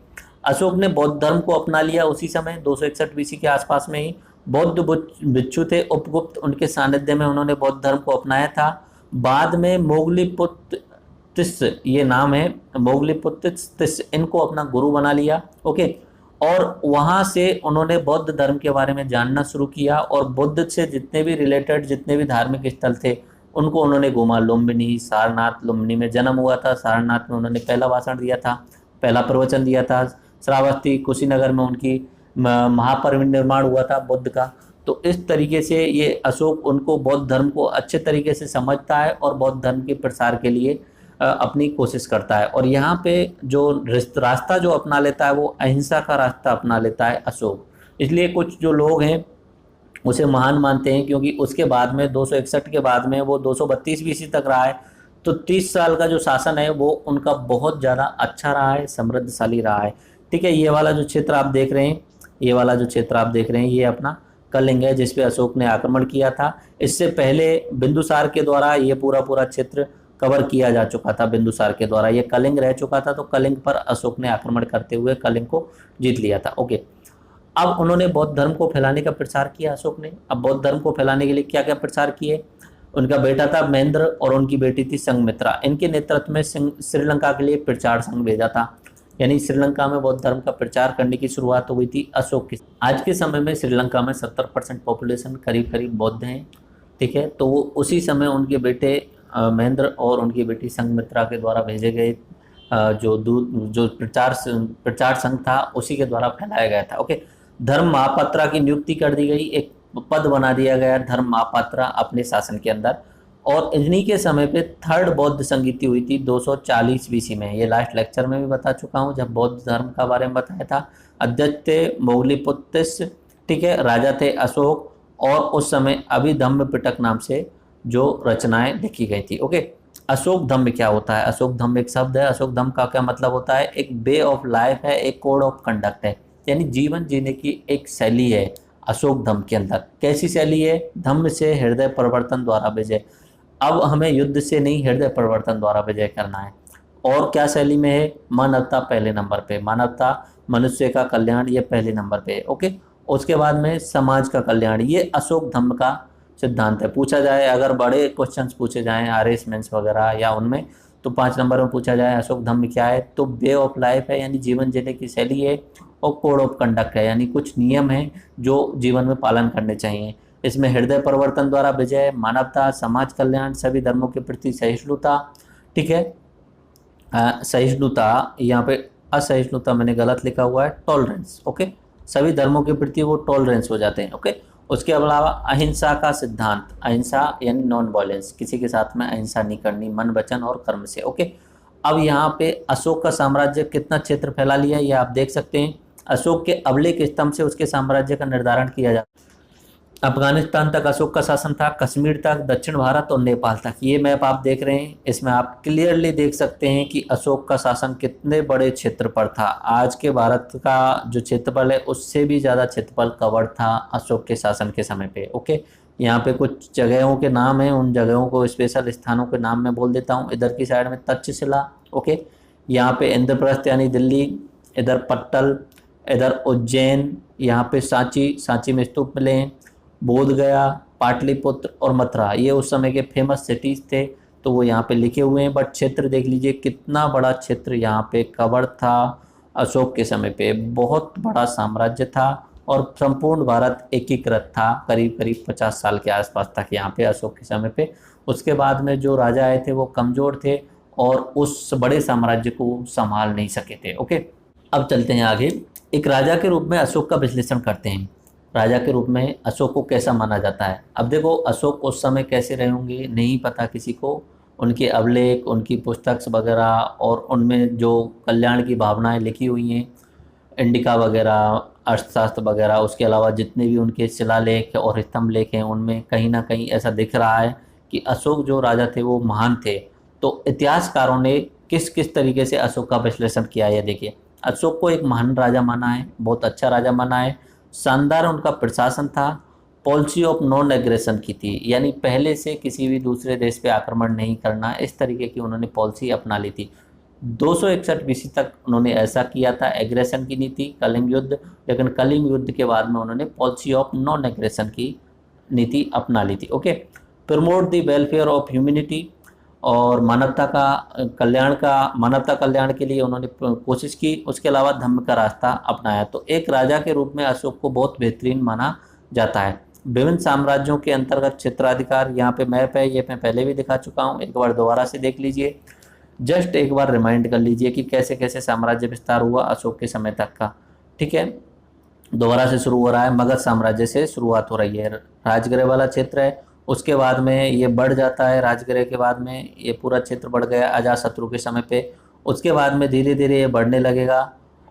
अशोक ने बौद्ध धर्म को अपना लिया उसी समय 261 BC के आसपास में ही। बौद्ध भिक्षु थे उपगुप्त, उनके सानिध्य में उन्होंने बौद्ध धर्म को अपनाया था। बाद में मोगलीपुत्तिस, ये नाम है, मोगलीपुत्तिस, इनको अपना गुरु बना लिया। ओके, और वहाँ से उन्होंने बौद्ध धर्म के बारे में जानना शुरू किया, और बुद्ध से जितने भी रिलेटेड जितने भी धार्मिक स्थल थे उनको उन्होंने घूमा। लुम्बिनी, सारनाथ, लुम्बिनी में जन्म हुआ था, सारनाथ में उन्होंने पहला भाषण दिया था, पहला प्रवचन दिया था। श्रावस्ती, कुशीनगर में उनकी महापरिनिर्वाण हुआ था बुद्ध का। तो इस तरीके से ये अशोक उनको बौद्ध धर्म को अच्छे तरीके से समझता है और बौद्ध धर्म के प्रसार के लिए अपनी कोशिश करता है। और यहाँ पे जो रास्ता जो अपना लेता है वो अहिंसा का रास्ता अपना लेता है अशोक। इसलिए कुछ जो लोग हैं उसे महान मानते हैं, क्योंकि उसके बाद में 261 के बाद में वो 232 BC तक रहा है। तो 30 साल का जो शासन है वो उनका बहुत ज़्यादा अच्छा रहा है, समृद्धशाली रहा है। ठीक है, ये वाला जो क्षेत्र आप देख रहे हैं, ये वाला जो क्षेत्र आप देख रहे हैं, ये अपना कलिंग है जिस पे अशोक ने आक्रमण किया था। इससे पहले बिंदुसार के द्वारा ये पूरा क्षेत्र कवर किया जा चुका था। बिंदुसार के द्वारा ये कलिंग रह चुका था, तो कलिंग पर अशोक ने आक्रमण करते हुए कलिंग को जीत लिया था। ओके, अब उन्होंने बौद्ध धर्म को फैलाने का प्रचार किया अशोक ने। अब बौद्ध धर्म को फैलाने के लिए क्या क्या प्रचार किए, उनका बेटा था महेंद्र और उनकी बेटी थी संघमित्रा, इनके नेतृत्व में श्रीलंका के लिए प्रचार संघ भेजा था। यानी श्रीलंका में बौद्ध धर्म का प्रचार करने की शुरुआत हुई थी अशोक की। आज के समय में श्रीलंका में 70% पॉपुलेशन करीब करीब बौद्ध हैं, ठीक है। तो वो उसी समय उनके बेटे महेंद्र और उनकी बेटी संघमित्रा के द्वारा भेजे गए जो प्रचार संघ था उसी के द्वारा फैलाया गया था। ओके, धर्म महापात्रा की नियुक्ति कर दी गई, एक पद बना दिया गया धर्म महापात्रा अपने शासन के अंदर। और इन्हीं के समय पे थर्ड बौद्ध संगीति हुई थी 240 बीसी में। ये लास्ट लेक्चर में भी बता चुका हूँ जब बौद्ध धर्म का बारे में बताया था। अध्यक्ष थे मौग्लिपुत्तिस, ठीक है, राजा थे अशोक, और उस समय अभिधम्म पिटक नाम से जो रचनाएं लिखी गई थी। ओके, अशोक धम्म क्या होता है? अशोक धम्म एक शब्द है। अशोक धम्म का क्या मतलब होता है? एक वे ऑफ लाइफ है, एक कोड ऑफ कंडक्ट है, यानी जीवन जीने की एक शैली है अशोक धम्म के अंदर। कैसी शैली है? धम्म से हृदय परिवर्तन द्वारा विजय। अब हमें युद्ध से नहीं, हृदय परिवर्तन द्वारा विजय करना है। और क्या शैली में है? मानवता पहले नंबर पे, मानवता मनुष्य का कल्याण ये पहले नंबर पे। ओके, उसके बाद में समाज का कल्याण, ये अशोक धम्म का सिद्धांत है। पूछा जाए अगर बड़े क्वेश्चंस पूछे जाएं आरएस मेंस वगैरह या उनमें, तो 5 नंबर में पूछा जाए अशोक धम्म क्या है, तो वे ऑफ लाइफ है, यानी जीवन जीने की शैली है, और कोड ऑफ कंडक्ट है, यानी कुछ नियम है जो जीवन में पालन करने चाहिए। इसमें हृदय परिवर्तन द्वारा विजय, मानवता, समाज कल्याण, सभी धर्मों के प्रति सहिष्णुता, ठीक है। सहिष्णुता, यहाँ पे असहिष्णुता मैंने गलत लिखा हुआ है, टॉलरेंस। ओके, सभी धर्मों के प्रति वो टॉलरेंस हो जाते हैं। ओके, उसके अलावा अहिंसा का सिद्धांत, अहिंसा यानी नॉन वायलेंस, किसी के साथ में अहिंसा नहीं करनी, मन वचन और कर्म से। ओके, अब यहाँ पे अशोक का साम्राज्य कितना क्षेत्र फैला लिया है ये आप देख सकते हैं। अशोक के अभिलेख स्तंभ से उसके साम्राज्य का निर्धारण किया जाता है। अफगानिस्तान तक अशोक का शासन था, कश्मीर तक, दक्षिण भारत और नेपाल तक। ये मैप आप देख रहे हैं, इसमें आप क्लियरली देख सकते हैं कि अशोक का शासन कितने बड़े क्षेत्र पर था। आज के भारत का जो क्षेत्रफल है उससे भी ज़्यादा क्षेत्रफल कवर था अशोक के शासन के समय पे। ओके, यहाँ पे कुछ जगहों के नाम हैं, उन जगहों को, स्पेशल स्थानों के नाम मैं बोल देता हूँ। इधर की साइड में तक्षशिला, ओके, यहाँ पे इंद्रप्रस्थ यानी दिल्ली, इधर पट्टल, इधर उज्जैन, यहाँ पे सांची, सांची में स्तूप मिले हैं, बोध गया, पाटलिपुत्र और मथुरा, ये उस समय के फेमस सिटीज थे, तो वो यहाँ पे लिखे हुए हैं। बट क्षेत्र देख लीजिए कितना बड़ा क्षेत्र यहाँ पे कवर था अशोक के समय पे, बहुत बड़ा साम्राज्य था और संपूर्ण भारत एकीकृत था करीब करीब 50 साल के आसपास तक यहाँ पे अशोक के समय पे। उसके बाद में जो राजा आए थे वो कमज़ोर थे और उस बड़े साम्राज्य को संभाल नहीं सके थे। ओके, अब चलते हैं आगे। एक राजा के रूप में अशोक का विश्लेषण करते हैं। राजा के रूप में अशोक को कैसा माना जाता है? अब देखो, अशोक उस समय कैसे रहे होंगे नहीं पता किसी को। उनके अभिलेख, उनकी पुस्तक वगैरह और उनमें जो कल्याण की भावनाएं लिखी हुई हैं, इंडिका वगैरह, अर्थशास्त्र वगैरह, उसके अलावा जितने भी उनके शिलालेख और स्तंभ लेख हैं उनमें कहीं ना कहीं ऐसा दिख रहा है कि अशोक जो राजा थे वो महान थे। तो इतिहासकारों ने किस किस तरीके से अशोक का विश्लेषण किया है देखिए। अशोक को एक महान राजा माना है, बहुत अच्छा राजा माना है, शानदार उनका प्रशासन था, पॉलिसी ऑफ नॉन एग्रेशन की थी, यानी पहले से किसी भी दूसरे देश पे आक्रमण नहीं करना, इस तरीके की उन्होंने पॉलिसी अपना ली थी। 261 बीसी तक उन्होंने ऐसा किया था, एग्रेशन की नीति, कलिंग युद्ध, लेकिन कलिंग युद्ध के बाद में उन्होंने पॉलिसी ऑफ नॉन एग्रेशन की नीति अपना ली थी। Okay, promote the welfare of humanity, और मानवता कल्याण के लिए उन्होंने कोशिश की। उसके अलावा धम्म का रास्ता अपनाया। तो एक राजा के रूप में अशोक को बहुत बेहतरीन माना जाता है। विभिन्न साम्राज्यों के अंतर्गत क्षेत्राधिकार, यहाँ पे मैप है, ये मैं पहले भी दिखा चुका हूँ, एक बार दोबारा से देख लीजिए, जस्ट एक बार रिमाइंड कर लीजिए कि कैसे कैसे साम्राज्य विस्तार हुआ अशोक के समय तक का। ठीक है, दोबारा से शुरू हो रहा है, मगध साम्राज्य से शुरुआत हो रही है, राजगृह वाला क्षेत्र है, उसके बाद में ये बढ़ जाता है, राजगृह के बाद में ये पूरा क्षेत्र बढ़ गया अजातशत्रु के समय पे। उसके बाद में धीरे धीरे ये बढ़ने लगेगा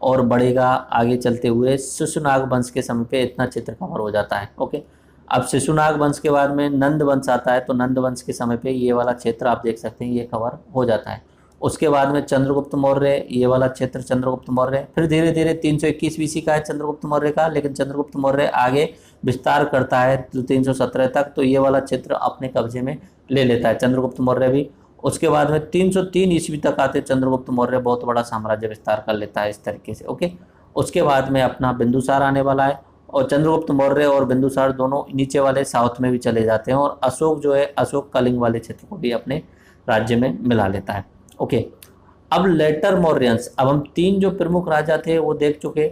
और बढ़ेगा आगे चलते हुए शिशुनाग वंश के समय पे इतना क्षेत्र कवर हो जाता है। ओके, अब शिशुनाग वंश के बाद में नंद वंश आता है, तो नंद वंश के समय पे ये वाला क्षेत्र आप देख सकते हैं ये कवर हो जाता है। उसके बाद में चंद्रगुप्त मौर्य, ये वाला क्षेत्र चंद्रगुप्त मौर्य, फिर धीरे धीरे 321 बीसी का है चंद्रगुप्त मौर्य का, लेकिन चंद्रगुप्त मौर्य आगे विस्तार करता है 317 तक, तो ये वाला क्षेत्र अपने कब्जे में ले लेता है चंद्रगुप्त मौर्य भी। उसके बाद में 303 ईस्वी तक आते चंद्रगुप्त मौर्य बहुत बड़ा साम्राज्य विस्तार कर लेता है इस तरीके से। ओके, उसके बाद में अपना बिंदुसार आने वाला है, और चंद्रगुप्त मौर्य और बिंदुसार दोनों नीचे वाले साउथ में भी चले जाते हैं, और अशोक जो है अशोक कलिंग वाले क्षेत्र को भी अपने राज्य में मिला लेता है। ओके, अब लेटर मौर्यंस, अब हम तीन जो प्रमुख राजा थे वो देख चुके,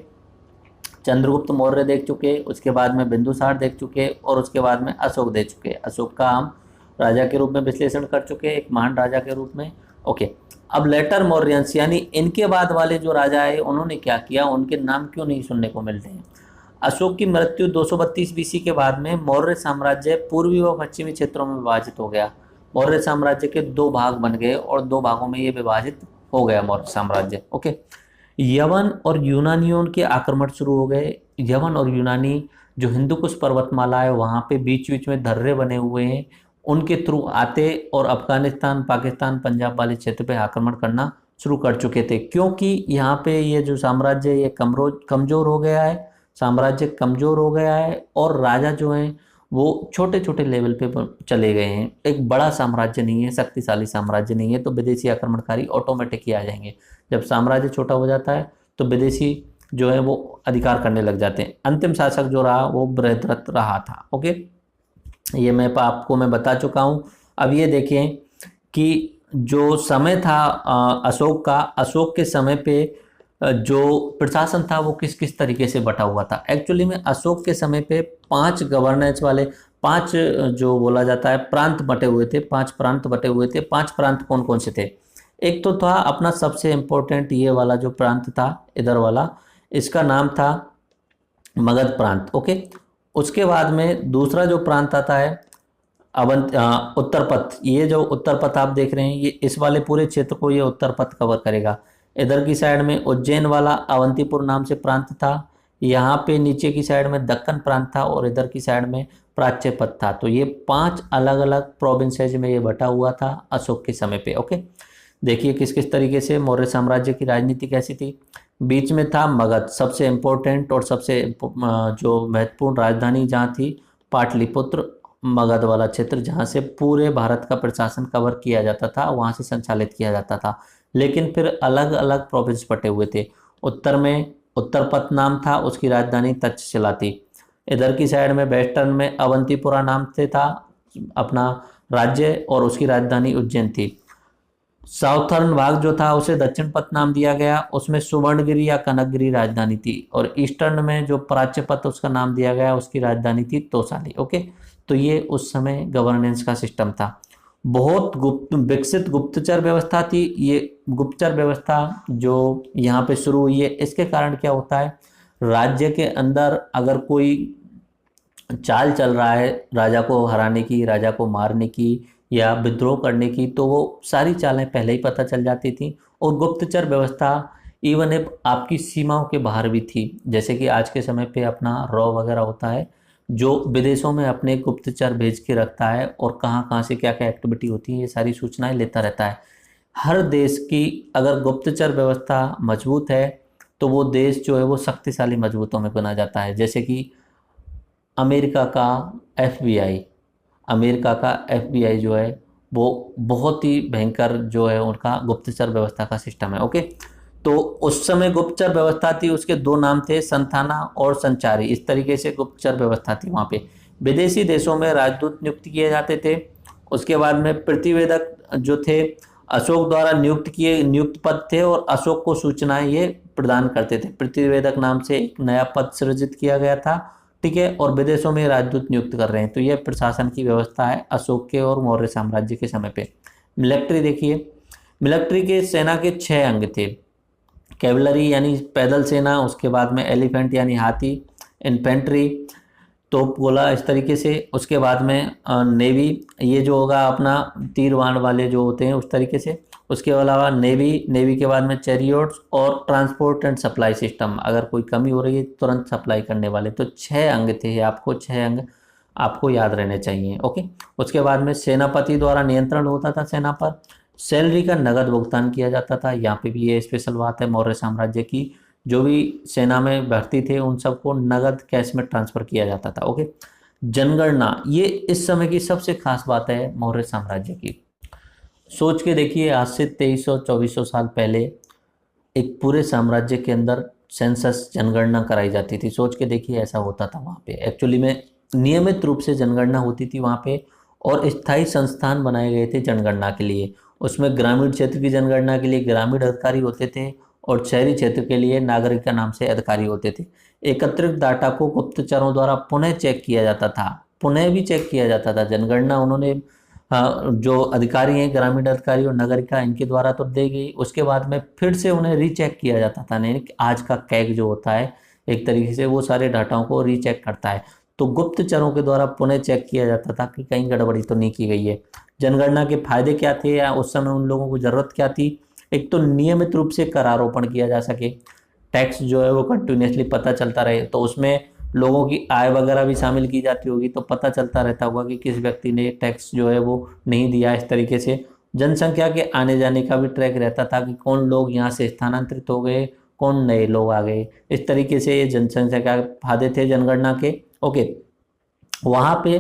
चंद्रगुप्त मौर्य देख चुके, उसके बाद में बिंदुसार देख चुके, और उसके बाद में अशोक देख चुके। अशोक का हम राजा के रूप में विश्लेषण कर चुके, एक महान राजा के रूप में। ओके, अब लेटर मौर्यंस यानी इनके बाद वाले जो राजा है उन्होंने क्या किया, उनके नाम क्यों नहीं सुनने को मिलते हैं। अशोक की मृत्यु 232 बीसी के बाद में मौर्य साम्राज्य पूर्वी व पश्चिमी क्षेत्रों में विभाजित हो गया। मौर्य साम्राज्य के दो भाग बन गए और दो भागों में ये विभाजित हो गया मौर्य साम्राज्य। ओके, यवन और यूनानियों के आक्रमण शुरू हो गए। यवन और यूनानी जो हिंदुकुश पर्वतमाला है वहाँ पे बीच बीच में दर्रे बने हुए हैं, उनके थ्रू आते और अफगानिस्तान, पाकिस्तान, पंजाब वाले क्षेत्र पे आक्रमण करना शुरू कर चुके थे, क्योंकि यहाँ पे ये जो साम्राज्य ये कमजोर हो गया है, साम्राज्य कमजोर हो गया है, और राजा जो हैं वो छोटे छोटे लेवल पे चले गए हैं। एक बड़ा साम्राज्य नहीं है, शक्तिशाली साम्राज्य नहीं है, तो विदेशी आक्रमणकारी ऑटोमेटिक ही आ जाएंगे। जब साम्राज्य छोटा हो जाता है तो विदेशी जो है वो अधिकार करने लग जाते हैं। अंतिम शासक जो रहा वो बृहद्रथ रहा था। ओके, ये मैं आपको बता चुका हूँ। अब ये देखें कि जो समय था अशोक का, अशोक के समय पे जो प्रशासन था वो किस किस तरीके से बटा हुआ था। एक्चुअली में अशोक के समय पे 5 गवर्नेंस वाले 5 जो बोला जाता है प्रांत बटे हुए थे, 5 प्रांत बटे हुए थे। 5 प्रांत कौन कौन से थे? एक तो था अपना सबसे इम्पोर्टेंट ये वाला जो प्रांत था इधर वाला, इसका नाम था मगध प्रांत। ओके, उसके बाद में दूसरा जो प्रांत आता है उत्तर पथ। ये जो उत्तर पथ आप देख रहे हैं ये इस वाले पूरे क्षेत्र को ये उत्तर पथ कवर करेगा। इधर की साइड में उज्जैन वाला अवंतीपुर नाम से प्रांत था, यहाँ पे नीचे की साइड में दक्कन प्रांत था, और इधर की साइड में प्राच्य पथ था। तो ये 5 अलग अलग प्रोविंसेज में ये बटा हुआ था अशोक के समय पे। ओके, देखिए किस किस तरीके से मौर्य साम्राज्य की राजनीति कैसी थी। बीच में था मगध, सबसे इम्पोर्टेंट और सबसे जो महत्वपूर्ण राजधानी जहाँ थी पाटलिपुत्र, मगध वाला क्षेत्र जहाँ से पूरे भारत का प्रशासन कवर किया जाता था, वहाँ से संचालित किया जाता था। लेकिन फिर अलग अलग प्रोविंस बटे हुए थे। उत्तर में उत्तरपथ नाम था, उसकी राजधानी तक्षशिला थी। इधर की साइड में वेस्टर्न में अवंतीपुरा नाम से था अपना राज्य, और उसकी राजधानी उज्जैन थी। साउथर्न भाग जो था उसे दक्षिण पथ नाम दिया गया, उसमें सुवर्णगिरी या कनकगिरी राजधानी थी। और ईस्टर्न में जो प्राच्य पथ उसका नाम दिया गया, उसकी राजधानी थी तोसाली। ओके, तो ये उस समय गवर्नेंस का सिस्टम था। बहुत विकसित गुप्तचर व्यवस्था थी। ये गुप्तचर व्यवस्था जो यहाँ पे शुरू हुई है, इसके कारण क्या होता है, राज्य के अंदर अगर कोई चाल चल रहा है राजा को हराने की, राजा को मारने की या विद्रोह करने की, तो वो सारी चालें पहले ही पता चल जाती थी। और गुप्तचर व्यवस्था इवन इफ आपकी सीमाओं के बाहर भी थी, जैसे कि आज के समय पे अपना रॉ वगैरह होता है जो विदेशों में अपने गुप्तचर भेज के रखता है, और कहाँ कहाँ से क्या क्या एक्टिविटी होती है ये सारी सूचनाएं लेता रहता है। हर देश की अगर गुप्तचर व्यवस्था मजबूत है तो वो देश जो है वो शक्तिशाली मजबूतों में बना जाता है। जैसे कि अमेरिका का एफबीआई, अमेरिका का एफबीआई जो है वो बहुत ही भयंकर जो है उनका गुप्तचर व्यवस्था का सिस्टम है। ओके, तो उस समय गुप्तचर व्यवस्था थी, उसके 2 नाम थे, संथाना और संचारी। इस तरीके से गुप्तचर व्यवस्था थी वहाँ पे। विदेशी देशों में राजदूत नियुक्त किए जाते थे। उसके बाद में प्रतिवेदक जो थे अशोक द्वारा नियुक्त पद थे, और अशोक को सूचनाएं ये प्रदान करते थे। प्रतिवेदक नाम से एक नया पद सृजित किया गया था, ठीक है, और विदेशों में राजदूत नियुक्त कर रहे हैं। तो यह प्रशासन की व्यवस्था है अशोक के और मौर्य साम्राज्य के समय पे। मिलिट्री देखिए, मिलिट्री के सेना के 6 अंग थे। कैवलरी यानी पैदल सेना, उसके बाद में एलिफेंट यानी हाथी, इन्फेंट्री तोप गोला, इस तरीके से। उसके बाद में नेवी, ये जो होगा अपना तीर बाण वाले जो होते हैं उस तरीके से। उसके अलावा नेवी के बाद में चैरियोट्स और ट्रांसपोर्ट एंड सप्लाई सिस्टम, अगर कोई कमी हो रही है तुरंत सप्लाई करने वाले। तो 6 अंग थे, आपको 6 अंग आपको याद रहने चाहिए। ओके, उसके बाद में सेनापति द्वारा नियंत्रण होता था सेना पर। सैलरी का नगद भुगतान किया जाता था। यहाँ पे भी ये स्पेशल बात है मौर्य साम्राज्य की, जो भी सेना में भर्ती थे उन सबको नगद कैश में ट्रांसफर किया जाता था। ओके, जनगणना, ये इस समय की सबसे खास बात है मौर्य साम्राज्य की। सोच के देखिए, आज से 2300-2400 साल पहले एक पूरे साम्राज्य के अंदर सेंसस जनगणना कराई जाती थी। सोच के देखिए, ऐसा होता था वहाँ पे। एक्चुअली में नियमित रूप से जनगणना होती थी वहाँ पे, और स्थायी संस्थान बनाए गए थे जनगणना के लिए। उसमें ग्रामीण क्षेत्र की जनगणना के लिए ग्रामीण अधिकारी होते थे और शहरी क्षेत्र के लिए नागरिक का नाम से अधिकारी होते थे। एकत्रित डाटा को गुप्तचरों द्वारा पुनः चेक किया जाता था, पुनः भी चेक किया जाता था। जनगणना उन्होंने जो अधिकारी हैं, ग्रामीण अधिकारी और नगरिका, इनके द्वारा तो दी गई, उसके बाद में फिर से उन्हें रीचेक किया जाता था। नहीं कि आज का कैग जो होता है एक तरीके से वो सारे डाटाओं को रीचेक करता है, तो गुप्तचरों के द्वारा पुनः चेक किया जाता था कि कहीं गड़बड़ी तो नहीं की गई है। जनगणना के फायदे क्या थे या उस समय उन लोगों को जरूरत क्या थी? एक तो नियमित रूप से करारोपण किया जा सके, टैक्स जो है वो कंटिन्यूसली पता चलता रहे, तो उसमें लोगों की आय वगैरह भी शामिल की जाती होगी, तो पता चलता रहता होगा कि किस व्यक्ति ने टैक्स जो है वो नहीं दिया। इस तरीके से जनसंख्या के आने जाने का भी ट्रैक रहता था कि कौन लोग यहाँ से स्थानांतरित हो गए, कौन नए लोग आ गए। इस तरीके से ये जनसंख्या के फायदे थे जनगणना के। ओके, वहाँ पे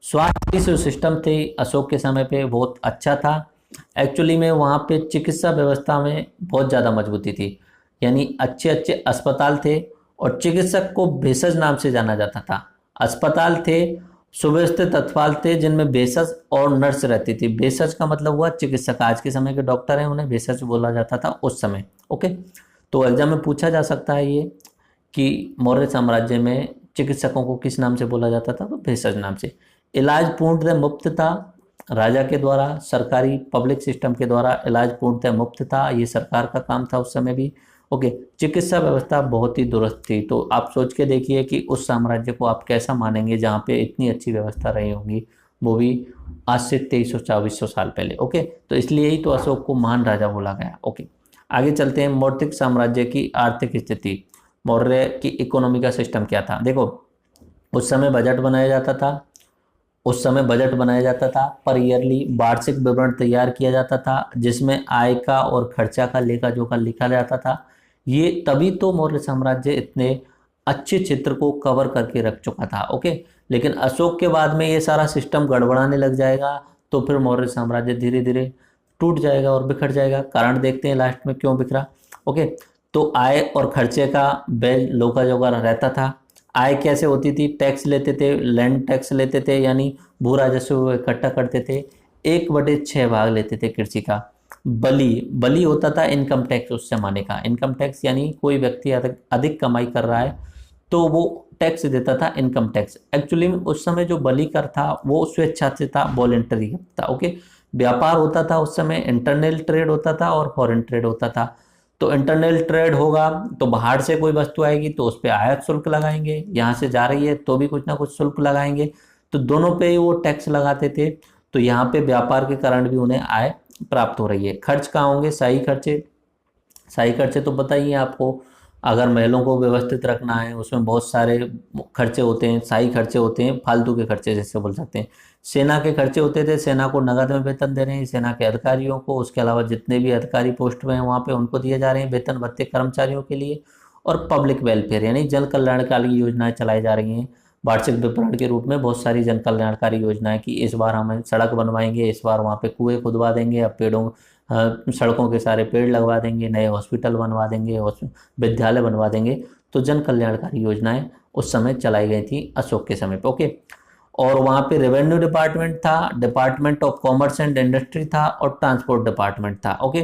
स्वास्थ्य की जो सिस्टम थे अशोक के समय पे बहुत अच्छा था। एक्चुअली में वहाँ पे चिकित्सा व्यवस्था में बहुत ज़्यादा मजबूती थी, यानी अच्छे अच्छे अस्पताल थे और चिकित्सक को भेषज नाम से जाना जाता था। अस्पताल थे, सुव्यवस्थित अस्पताल थे जिनमें भेषज और नर्स रहती थी। भेषज का मतलब हुआ चिकित्सक, आज के समय के डॉक्टर हैं उन्हें भेषज बोला जाता था उस समय। ओके, तो एग्जाम में पूछा जा सकता है ये कि मौर्य साम्राज्य में चिकित्सकों को किस नाम से बोला जाता था? तो भेषज नाम से। इलाज पूर्णतः मुफ्त था राजा के द्वारा, सरकारी पब्लिक सिस्टम के द्वारा इलाज पूर्णतः मुफ्त था, ये सरकार का काम था उस समय भी। ओके, चिकित्सा व्यवस्था बहुत ही दुरुस्त थी। तो आप सोच के देखिए कि उस साम्राज्य को आप कैसा मानेंगे जहाँ पे इतनी अच्छी व्यवस्था रही होंगी, वो भी आज से 2300-2400 साल पहले। ओके, तो इसलिए ही तो अशोक को महान राजा बोला गया। ओके, आगे चलते हैं। मौर्य साम्राज्य की आर्थिक स्थिति, मौर्य की इकोनॉमी का सिस्टम क्या था? देखो, उस समय बजट बनाया जाता था, पर ईयरली वार्षिक विवरण तैयार किया जाता था जिसमें आय का और खर्चा का लेखा जोखा लिखा जाता था। ये तभी तो मौर्य साम्राज्य इतने अच्छे चित्र को कवर करके रख चुका था। ओके, लेकिन अशोक के बाद में ये सारा सिस्टम गड़बड़ाने लग जाएगा, तो फिर मौर्य साम्राज्य धीरे धीरे टूट जाएगा और बिखर जाएगा। कारण देखते हैं लास्ट में क्यों बिखरा। ओके, तो आय और खर्चे का बेल लोका जोगा रहता था। आय कैसे होती थी? टैक्स लेते थे, लैंड टैक्स लेते थे, यानी भू राजस्व वो इकट्ठा करते थे। 1/6 भाग लेते थे कृषि का। बली होता था इनकम टैक्स उस जमाने का। इनकम टैक्स यानी कोई व्यक्ति अधिक कमाई कर रहा है तो वो टैक्स देता था, इनकम टैक्स। एक्चुअली में उस समय जो बली कर था वो स्वेच्छा से था, वॉलेंटरी था। ओके, व्यापार होता था उस समय, इंटरनल ट्रेड होता था और फॉरेन ट्रेड होता था। तो इंटरनल ट्रेड होगा तो बाहर से कोई वस्तु आएगी तो उस पर आयात शुल्क लगाएंगे, यहाँ से जा रही है तो भी कुछ ना कुछ शुल्क लगाएंगे, तो दोनों पे ही वो टैक्स लगाते थे। तो यहाँ पे व्यापार के कारण भी उन्हें आय प्राप्त हो रही है। खर्च कहाँ होंगे? शाही खर्चे तो पता ही है आपको। अगर महलों को व्यवस्थित रखना है उसमें बहुत सारे खर्चे होते हैं, शाही खर्चे होते हैं, फालतू के खर्चे जैसे बोल सकते हैं। सेना के खर्चे होते थे, सेना को नगद में वेतन दे रहे हैं, सेना के अधिकारियों को, उसके अलावा जितने भी अधिकारी पोस्ट में हैं वहाँ पे उनको दिए जा रहे हैं वेतन भत्ते कर्मचारियों के लिए। और पब्लिक वेलफेयर यानी जन कल्याणकारी योजनाएं चलाई जा रही हैं वार्षिक विवरण के रूप में। बहुत सारी जन कल्याणकारी योजनाएं कि इस बार हम सड़क बनवाएंगे, इस बार वहाँ पे कुएं खुदवा देंगे, अब सड़कों के सारे पेड़ लगवा देंगे, नए हॉस्पिटल बनवा देंगे, विद्यालय बनवा देंगे। तो जन कल्याणकारी योजनाएं उस समय चलाई गई थी अशोक के समय पे। ओके, और वहाँ पे रेवेन्यू डिपार्टमेंट था, department of commerce and industry था और ट्रांसपोर्ट डिपार्टमेंट था। ओके,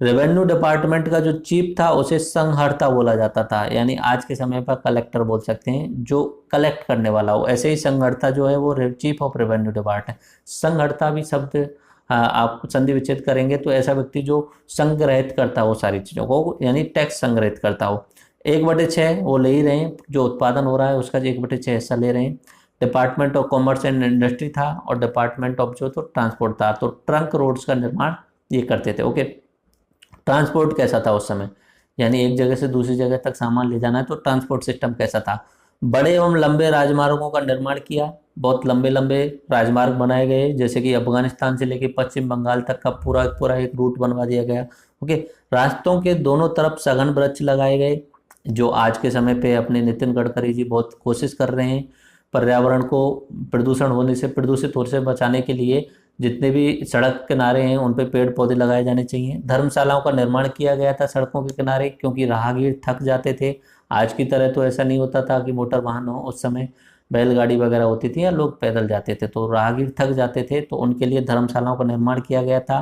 रेवेन्यू डिपार्टमेंट का जो चीफ था उसे संहर्ता बोला जाता था, यानी आज के समय पर कलेक्टर बोल सकते हैं, जो कलेक्ट करने वाला हो। ऐसे ही संहर्ता जो है वो चीफ ऑफ रेवेन्यू डिपार्टमेंट। संहर्ता भी शब्द आप संधि विच्छेद करेंगे तो ऐसा व्यक्ति जो संग्रहित करता हो सारी चीज़ों को, यानी टैक्स संग्रहित करता हो। 1/6 वो ले ही रहे हैं, जो उत्पादन हो रहा है उसका 1/6 हिस्सा ले रहे हैं। Department of commerce and industry था और डिपार्टमेंट ऑफ जो तो ट्रांसपोर्ट था। तो ट्रंक रोड्स का निर्माण ये करते थे। ओके, ट्रांसपोर्ट कैसा था उस समय? यानी एक जगह से दूसरी जगह तक सामान ले जाना है तो ट्रांसपोर्ट सिस्टम कैसा था? बड़े एवं लंबे राजमार्गों का निर्माण किया, बहुत लंबे लंबे राजमार्ग बनाए गए, जैसे कि अफगानिस्तान से लेकर पश्चिम बंगाल तक का पूरा पूरा एक रूट बनवा दिया गया। ओके, रास्तों के दोनों तरफ सघन वृक्ष लगाए गए, जो आज के समय पे अपने नितिन गडकरी जी बहुत कोशिश कर रहे हैं पर्यावरण को प्रदूषण होने से, प्रदूषित होने से बचाने के लिए। जितने भी सड़क किनारे हैं उन पे पेड़ पौधे लगाए जाने चाहिए। धर्मशालाओं का निर्माण किया गया था सड़कों के किनारे, क्योंकि राहगीर थक जाते थे। आज की तरह तो ऐसा नहीं होता था कि मोटर वाहन हो, उस समय बैलगाड़ी वगैरह होती थी या लोग पैदल जाते थे, तो राहगीर थक जाते थे, तो उनके लिए धर्मशालाओं का निर्माण किया गया था।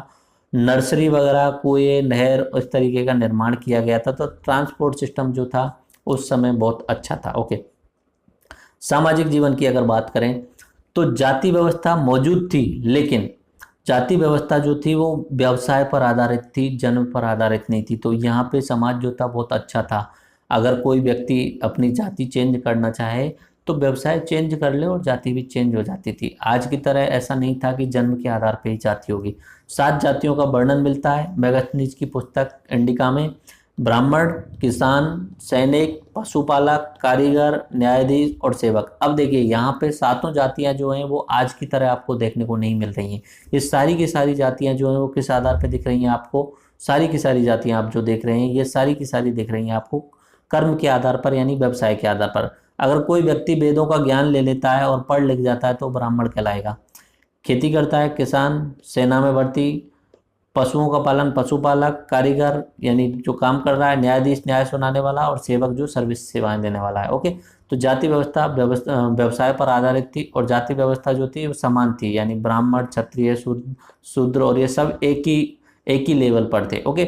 नर्सरी वगैरह, कुएं, नहर, उस तरीके का निर्माण किया गया था। तो ट्रांसपोर्ट सिस्टम जो था उस समय बहुत अच्छा था। ओके। सामाजिक जीवन की अगर बात करें तो जाति व्यवस्था मौजूद थी, लेकिन जाति व्यवस्था जो थी वो व्यवसाय पर आधारित थी, जन्म पर आधारित नहीं थी। तो यहाँ पे समाज जो था बहुत अच्छा था। अगर कोई व्यक्ति अपनी जाति चेंज करना चाहे तो व्यवसाय चेंज कर ले और जाति भी चेंज हो जाती थी। आज की तरह ऐसा नहीं था कि जन्म के आधार पर ही जाति होगी। 7 जातियों का वर्णन मिलता है मैगस्थनीज की पुस्तक इंडिका में। ब्राह्मण, किसान, सैनिक, पशुपालक, कारीगर, न्यायाधीश और सेवक। अब देखिए यहाँ पे सातों जातियां जो हैं वो आज की तरह आपको देखने को नहीं मिल रही हैं। ये सारी की सारी जातियां जो हैं वो किस आधार पर दिख रही हैं आपको? सारी की सारी जातियां आप जो देख रहे हैं ये सारी की सारी दिख रही हैं आपको कर्म के आधार पर, यानी व्यवसाय के आधार पर। अगर कोई व्यक्ति वेदों का ज्ञान ले लेता है और पढ़ लिख जाता है तो ब्राह्मण कहलाएगा। खेती करता है किसान, सेना में भर्ती, पशुओं का पालन पशुपालक, कारीगर यानी जो काम कर रहा है, न्यायाधीश न्याय सुनाने वाला, और सेवक जो सर्विस सेवाएं देने वाला है। ओके। तो जाति व्यवस्था व्यवसाय पर आधारित थी, और जाति व्यवस्था जो थी वो समान थी, यानी ब्राह्मण, क्षत्रिय, शूद्र और ये सब एक ही लेवल पर थे। ओके।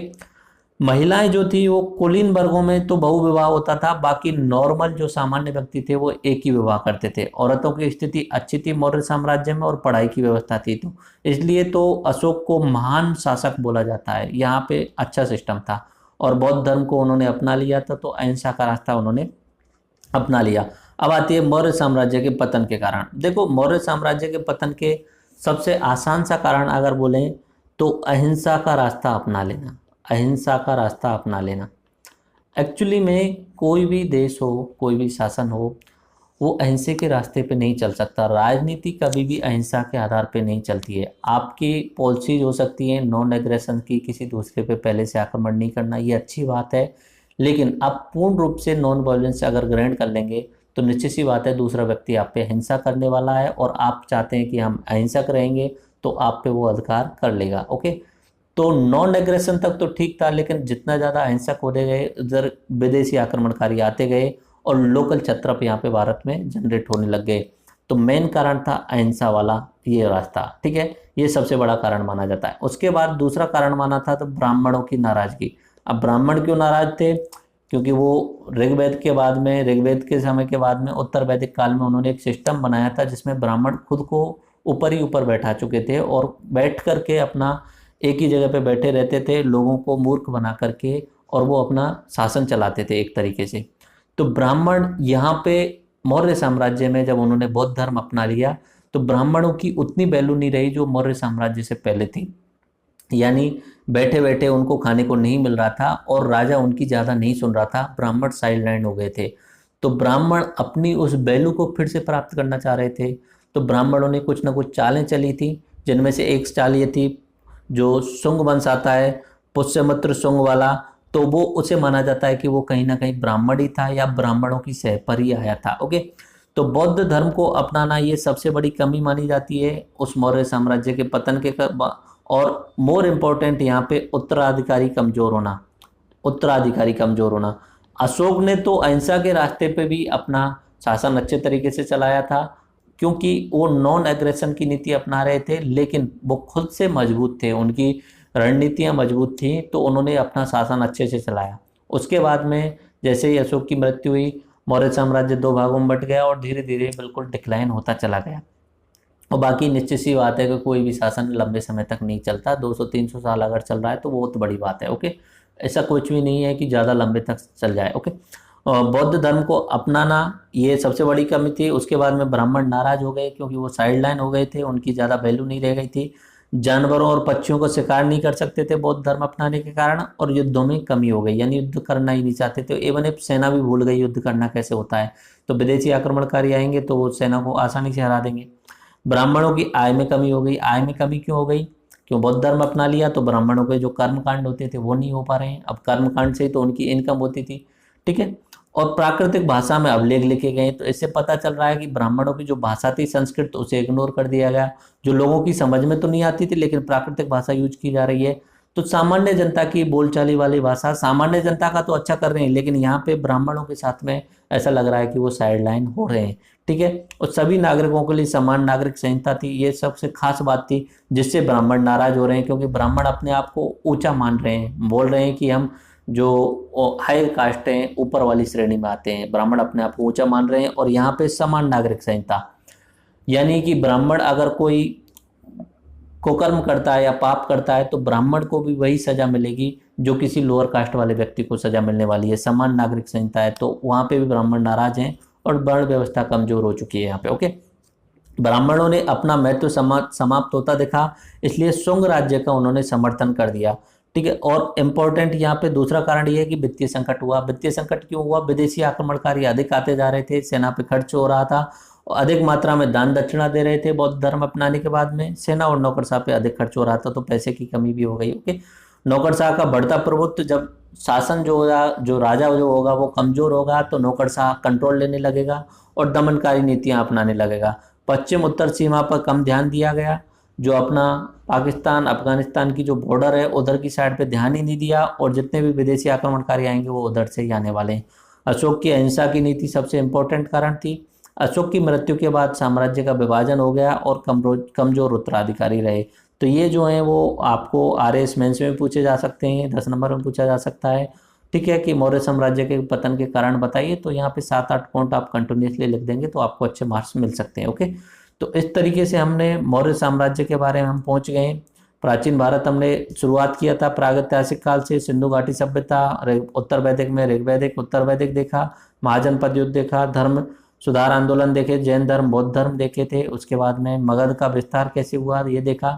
महिलाएं जो थी वो कुलीन वर्गों में तो बहु विवाह होता था, बाकी नॉर्मल जो सामान्य व्यक्ति थे वो एक ही विवाह करते थे। औरतों की स्थिति अच्छी थी मौर्य साम्राज्य में, और पढ़ाई की व्यवस्था थी। तो इसलिए तो अशोक को महान शासक बोला जाता है। यहाँ पे अच्छा सिस्टम था, और बौद्ध धर्म को उन्होंने अपना लिया था, तो अहिंसा का रास्ता उन्होंने अपना लिया। अब आती है मौर्य साम्राज्य के पतन के कारण। देखो, मौर्य साम्राज्य के पतन के सबसे आसान सा कारण अगर बोलें तो अहिंसा का रास्ता अपना लेना। अहिंसा का रास्ता अपना लेना। एक्चुअली में कोई भी देश हो, कोई भी शासन हो, वो अहिंसे के रास्ते पे नहीं चल सकता। राजनीति कभी भी अहिंसा के आधार पे नहीं चलती है। आपकी पॉलिसीज हो सकती हैं नॉन एग्रेशन की, किसी दूसरे पे पहले से आक्रमण नहीं करना, ये अच्छी बात है। लेकिन आप पूर्ण रूप से नॉन वायलेंस अगर ग्रहण कर लेंगे तो निश्चित सी बात है दूसरा व्यक्ति आप पे हिंसा करने वाला है, और आप चाहते हैं कि हम अहिंसक रहेंगे तो आप पे वो अधिकार कर लेगा। ओके। तो नॉन एग्रेशन तक तो ठीक था, लेकिन जितना ज़्यादा अहिंसक होते गए उधर विदेशी आक्रमणकारी आते गए, और लोकल क्षत्रप यहाँ पे भारत में जनरेट होने लग गए। तो मेन कारण था अहिंसा वाला ये रास्ता। ठीक है, ये सबसे बड़ा कारण माना जाता है। उसके बाद दूसरा कारण माना था तो ब्राह्मणों की नाराजगी। अब ब्राह्मण क्यों नाराज थे? क्योंकि वो ऋग्वेद के समय के बाद में उत्तर वैदिक काल में उन्होंने एक सिस्टम बनाया था जिसमें ब्राह्मण खुद को ऊपर ही ऊपर बैठा चुके थे, और बैठ करके अपना एक ही जगह पे बैठे रहते थे, लोगों को मूर्ख बना करके, और वो अपना शासन चलाते थे एक तरीके से। तो ब्राह्मण यहाँ पे मौर्य साम्राज्य में जब उन्होंने बौद्ध धर्म अपना लिया तो ब्राह्मणों की उतनी वैल्यू नहीं रही जो मौर्य साम्राज्य से पहले थी। यानी बैठे बैठे उनको खाने को नहीं मिल रहा था, और राजा उनकी ज़्यादा नहीं सुन रहा था, ब्राह्मण साइडलाइन हो गए थे। तो ब्राह्मण अपनी उस वैल्यू को फिर से प्राप्त करना चाह रहे थे। तो ब्राह्मणों ने कुछ ना कुछ चालें चली थी, जिनमें से एक चाल ये थी, जो शुंग वंश आता है, पुष्यमित्र शुंग वाला, तो वो उसे माना जाता है कि वो कहीं ना कहीं ब्राह्मण ही था या ब्राह्मणों की सह पर ही आया था। ओके। तो बौद्ध धर्म को अपनाना ये सबसे बड़ी कमी मानी जाती है उस मौर्य साम्राज्य के पतन के और मोर इम्पोर्टेंट यहाँ पे उत्तराधिकारी कमजोर होना। अशोक ने तो अहिंसा के रास्ते पे भी अपना शासन अच्छे तरीके से चलाया था, क्योंकि वो नॉन एग्रेशन की नीति अपना रहे थे, लेकिन वो खुद से मजबूत थे, उनकी रणनीतियां मजबूत थी, तो उन्होंने अपना शासन अच्छे से चलाया। उसके बाद में जैसे ही अशोक की मृत्यु हुई, मौर्य साम्राज्य 2 भागों में बट गया और धीरे धीरे बिल्कुल डिक्लाइन होता चला गया। और बाकी निश्चित सी बात है कि कोई भी शासन लंबे समय तक नहीं चलता। 200-300 साल अगर चल रहा है तो बहुत बड़ी बात है। ओके। ऐसा कुछ भी नहीं है कि ज़्यादा लंबे तक चल जाए। ओके। बौद्ध धर्म को अपनाना ये सबसे बड़ी कमी थी। उसके बाद में ब्राह्मण नाराज हो गए क्योंकि वो साइडलाइन हो गए थे, उनकी ज़्यादा वैल्यू नहीं रह गई थी। जानवरों और पक्षियों को शिकार नहीं कर सकते थे बौद्ध धर्म अपनाने के कारण, और युद्धों में कमी हो गई, यानी युद्ध करना ही नहीं चाहते थे। एवं एक सेना भी भूल गई युद्ध करना कैसे होता है। तो विदेशी आक्रमणकारी आएंगे तो वो सेना को आसानी से हरा देंगे। ब्राह्मणों की आय में कमी हो गई। आय में कमी क्यों हो गई? क्यों बौद्ध धर्म अपना लिया तो ब्राह्मणों के जो कर्मकांड होते थे वो नहीं हो पा रहे हैं। अब कर्मकांड से ही तो उनकी इनकम होती थी। ठीक है। और प्राकृतिक भाषा में अभिलेख लिखे गए, तो इससे पता चल रहा है कि ब्राह्मणों की जो भाषा थी संस्कृत, तो उसे इग्नोर कर दिया गया, जो लोगों की समझ में तो नहीं आती थी, लेकिन प्राकृतिक भाषा यूज की जा रही है। तो सामान्य जनता की बोलचाली वाली भाषा, सामान्य जनता का तो अच्छा कर रहे हैं, लेकिन यहाँ पे ब्राह्मणों के साथ में ऐसा लग रहा है कि वो साइडलाइन हो रहे हैं। ठीक है। और सभी नागरिकों के लिए समान नागरिक संहिता थी, ये सबसे खास बात थी, जिससे ब्राह्मण नाराज हो रहे हैं, क्योंकि ब्राह्मण अपने आप को ऊंचा मान रहे हैं, बोल रहे हैं कि हम जो हाई कास्ट हैं, ऊपर वाली श्रेणी में आते हैं, ब्राह्मण अपने आप को ऊंचा मान रहे हैं। और यहाँ पे समान नागरिक संहिता, यानी कि ब्राह्मण अगर कोई कुकर्म करता है या पाप करता है तो ब्राह्मण को भी वही सजा मिलेगी जो किसी लोअर कास्ट वाले व्यक्ति को सजा मिलने वाली है। समान नागरिक संहिता है, तो वहां पे भी ब्राह्मण नाराज हैं और वर्ण व्यवस्था कमजोर हो चुकी है यहाँ पे। ओके, ब्राह्मणों ने अपना महत्व समाप्त होता देखा, इसलिए शुंग राज्य का उन्होंने समर्थन कर दिया। ठीक है। और इम्पोर्टेंट यहाँ पे दूसरा कारण ये है कि वित्तीय संकट हुआ। वित्तीय संकट क्यों हुआ? विदेशी आक्रमणकारी अधिक आते जा रहे थे, सेना पे खर्च हो रहा था, और अधिक मात्रा में दान दक्षिणा दे रहे थे बौद्ध धर्म अपनाने के बाद में, सेना और नौकरशाह पे अधिक खर्च हो रहा था, तो पैसे की कमी भी हो गई। ओके, नौकरशाह का बढ़ता प्रभुत्व, जब शासन जो होगा, जो राजा जो होगा वो कमजोर होगा, तो नौकरशाह कंट्रोल लेने लगेगा और दमनकारी नीतियां अपनाने लगेगा। पश्चिम उत्तर सीमा पर कम ध्यान दिया गया, जो अपना पाकिस्तान अफगानिस्तान की जो बॉर्डर है उधर की साइड पे ध्यान ही नहीं दिया, और जितने भी विदेशी आक्रमणकारी आएंगे वो उधर से ही आने वाले हैं। अशोक की अहिंसा की नीति सबसे इंपॉर्टेंट कारण थी। अशोक की मृत्यु के बाद साम्राज्य का विभाजन हो गया और कमजोर उत्तराधिकारी रहे। तो ये जो है वो आपको RAS मेंस में पूछे जा सकते हैं, 10 नंबर में पूछा जा सकता है। ठीक है, कि मौर्य साम्राज्य के पतन के कारण बताइए, तो यहाँ पे 7-8 पॉइंट आप कंटिन्यूसली लिख देंगे तो आपको अच्छे मार्क्स मिल सकते हैं। ओके, तो इस तरीके से हमने मौर्य साम्राज्य के बारे में हम पहुंच गए। प्राचीन भारत हमने शुरुआत किया था प्रागैतिहासिक काल से, सिंधु घाटी सभ्यता, उत्तर वैदिक में ऋग्वैदिक उत्तर वैदिक देखा, महाजनपद युद्ध देखा, धर्म सुधार आंदोलन देखे, जैन धर्म बौद्ध धर्म देखे थे, उसके बाद में मगध का विस्तार कैसे हुआ ये देखा,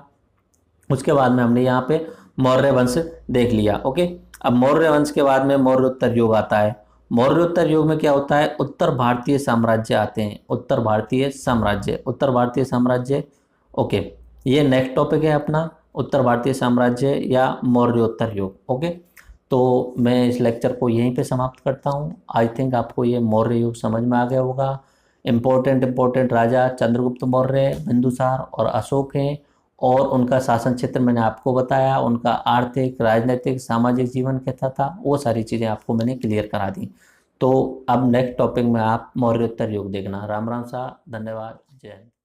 उसके बाद में हमने यहाँ पे मौर्य वंश देख लिया। ओके, अब मौर्य वंश के बाद में मौर्योत्तर युग आता है। मौर्योत्तर युग में क्या होता है? उत्तर भारतीय साम्राज्य आते हैं, उत्तर भारतीय साम्राज्य, उत्तर भारतीय साम्राज्य। ओके, ये नेक्स्ट टॉपिक है अपना, उत्तर भारतीय साम्राज्य या मौर्योत्तर युग। ओके, तो मैं इस लेक्चर को यहीं पे समाप्त करता हूँ। आई थिंक आपको ये मौर्य युग समझ में आ गया होगा। इम्पोर्टेंट राजा चंद्रगुप्त मौर्य, बिंदुसार और अशोक हैं, और उनका शासन क्षेत्र मैंने आपको बताया, उनका आर्थिक राजनीतिक सामाजिक जीवन कैसा था, वो सारी चीज़ें आपको मैंने क्लियर करा दी। तो अब नेक्स्ट टॉपिक में आप मौर्योत्तर युग देखना। राम राम सा, धन्यवाद, जय हिंद।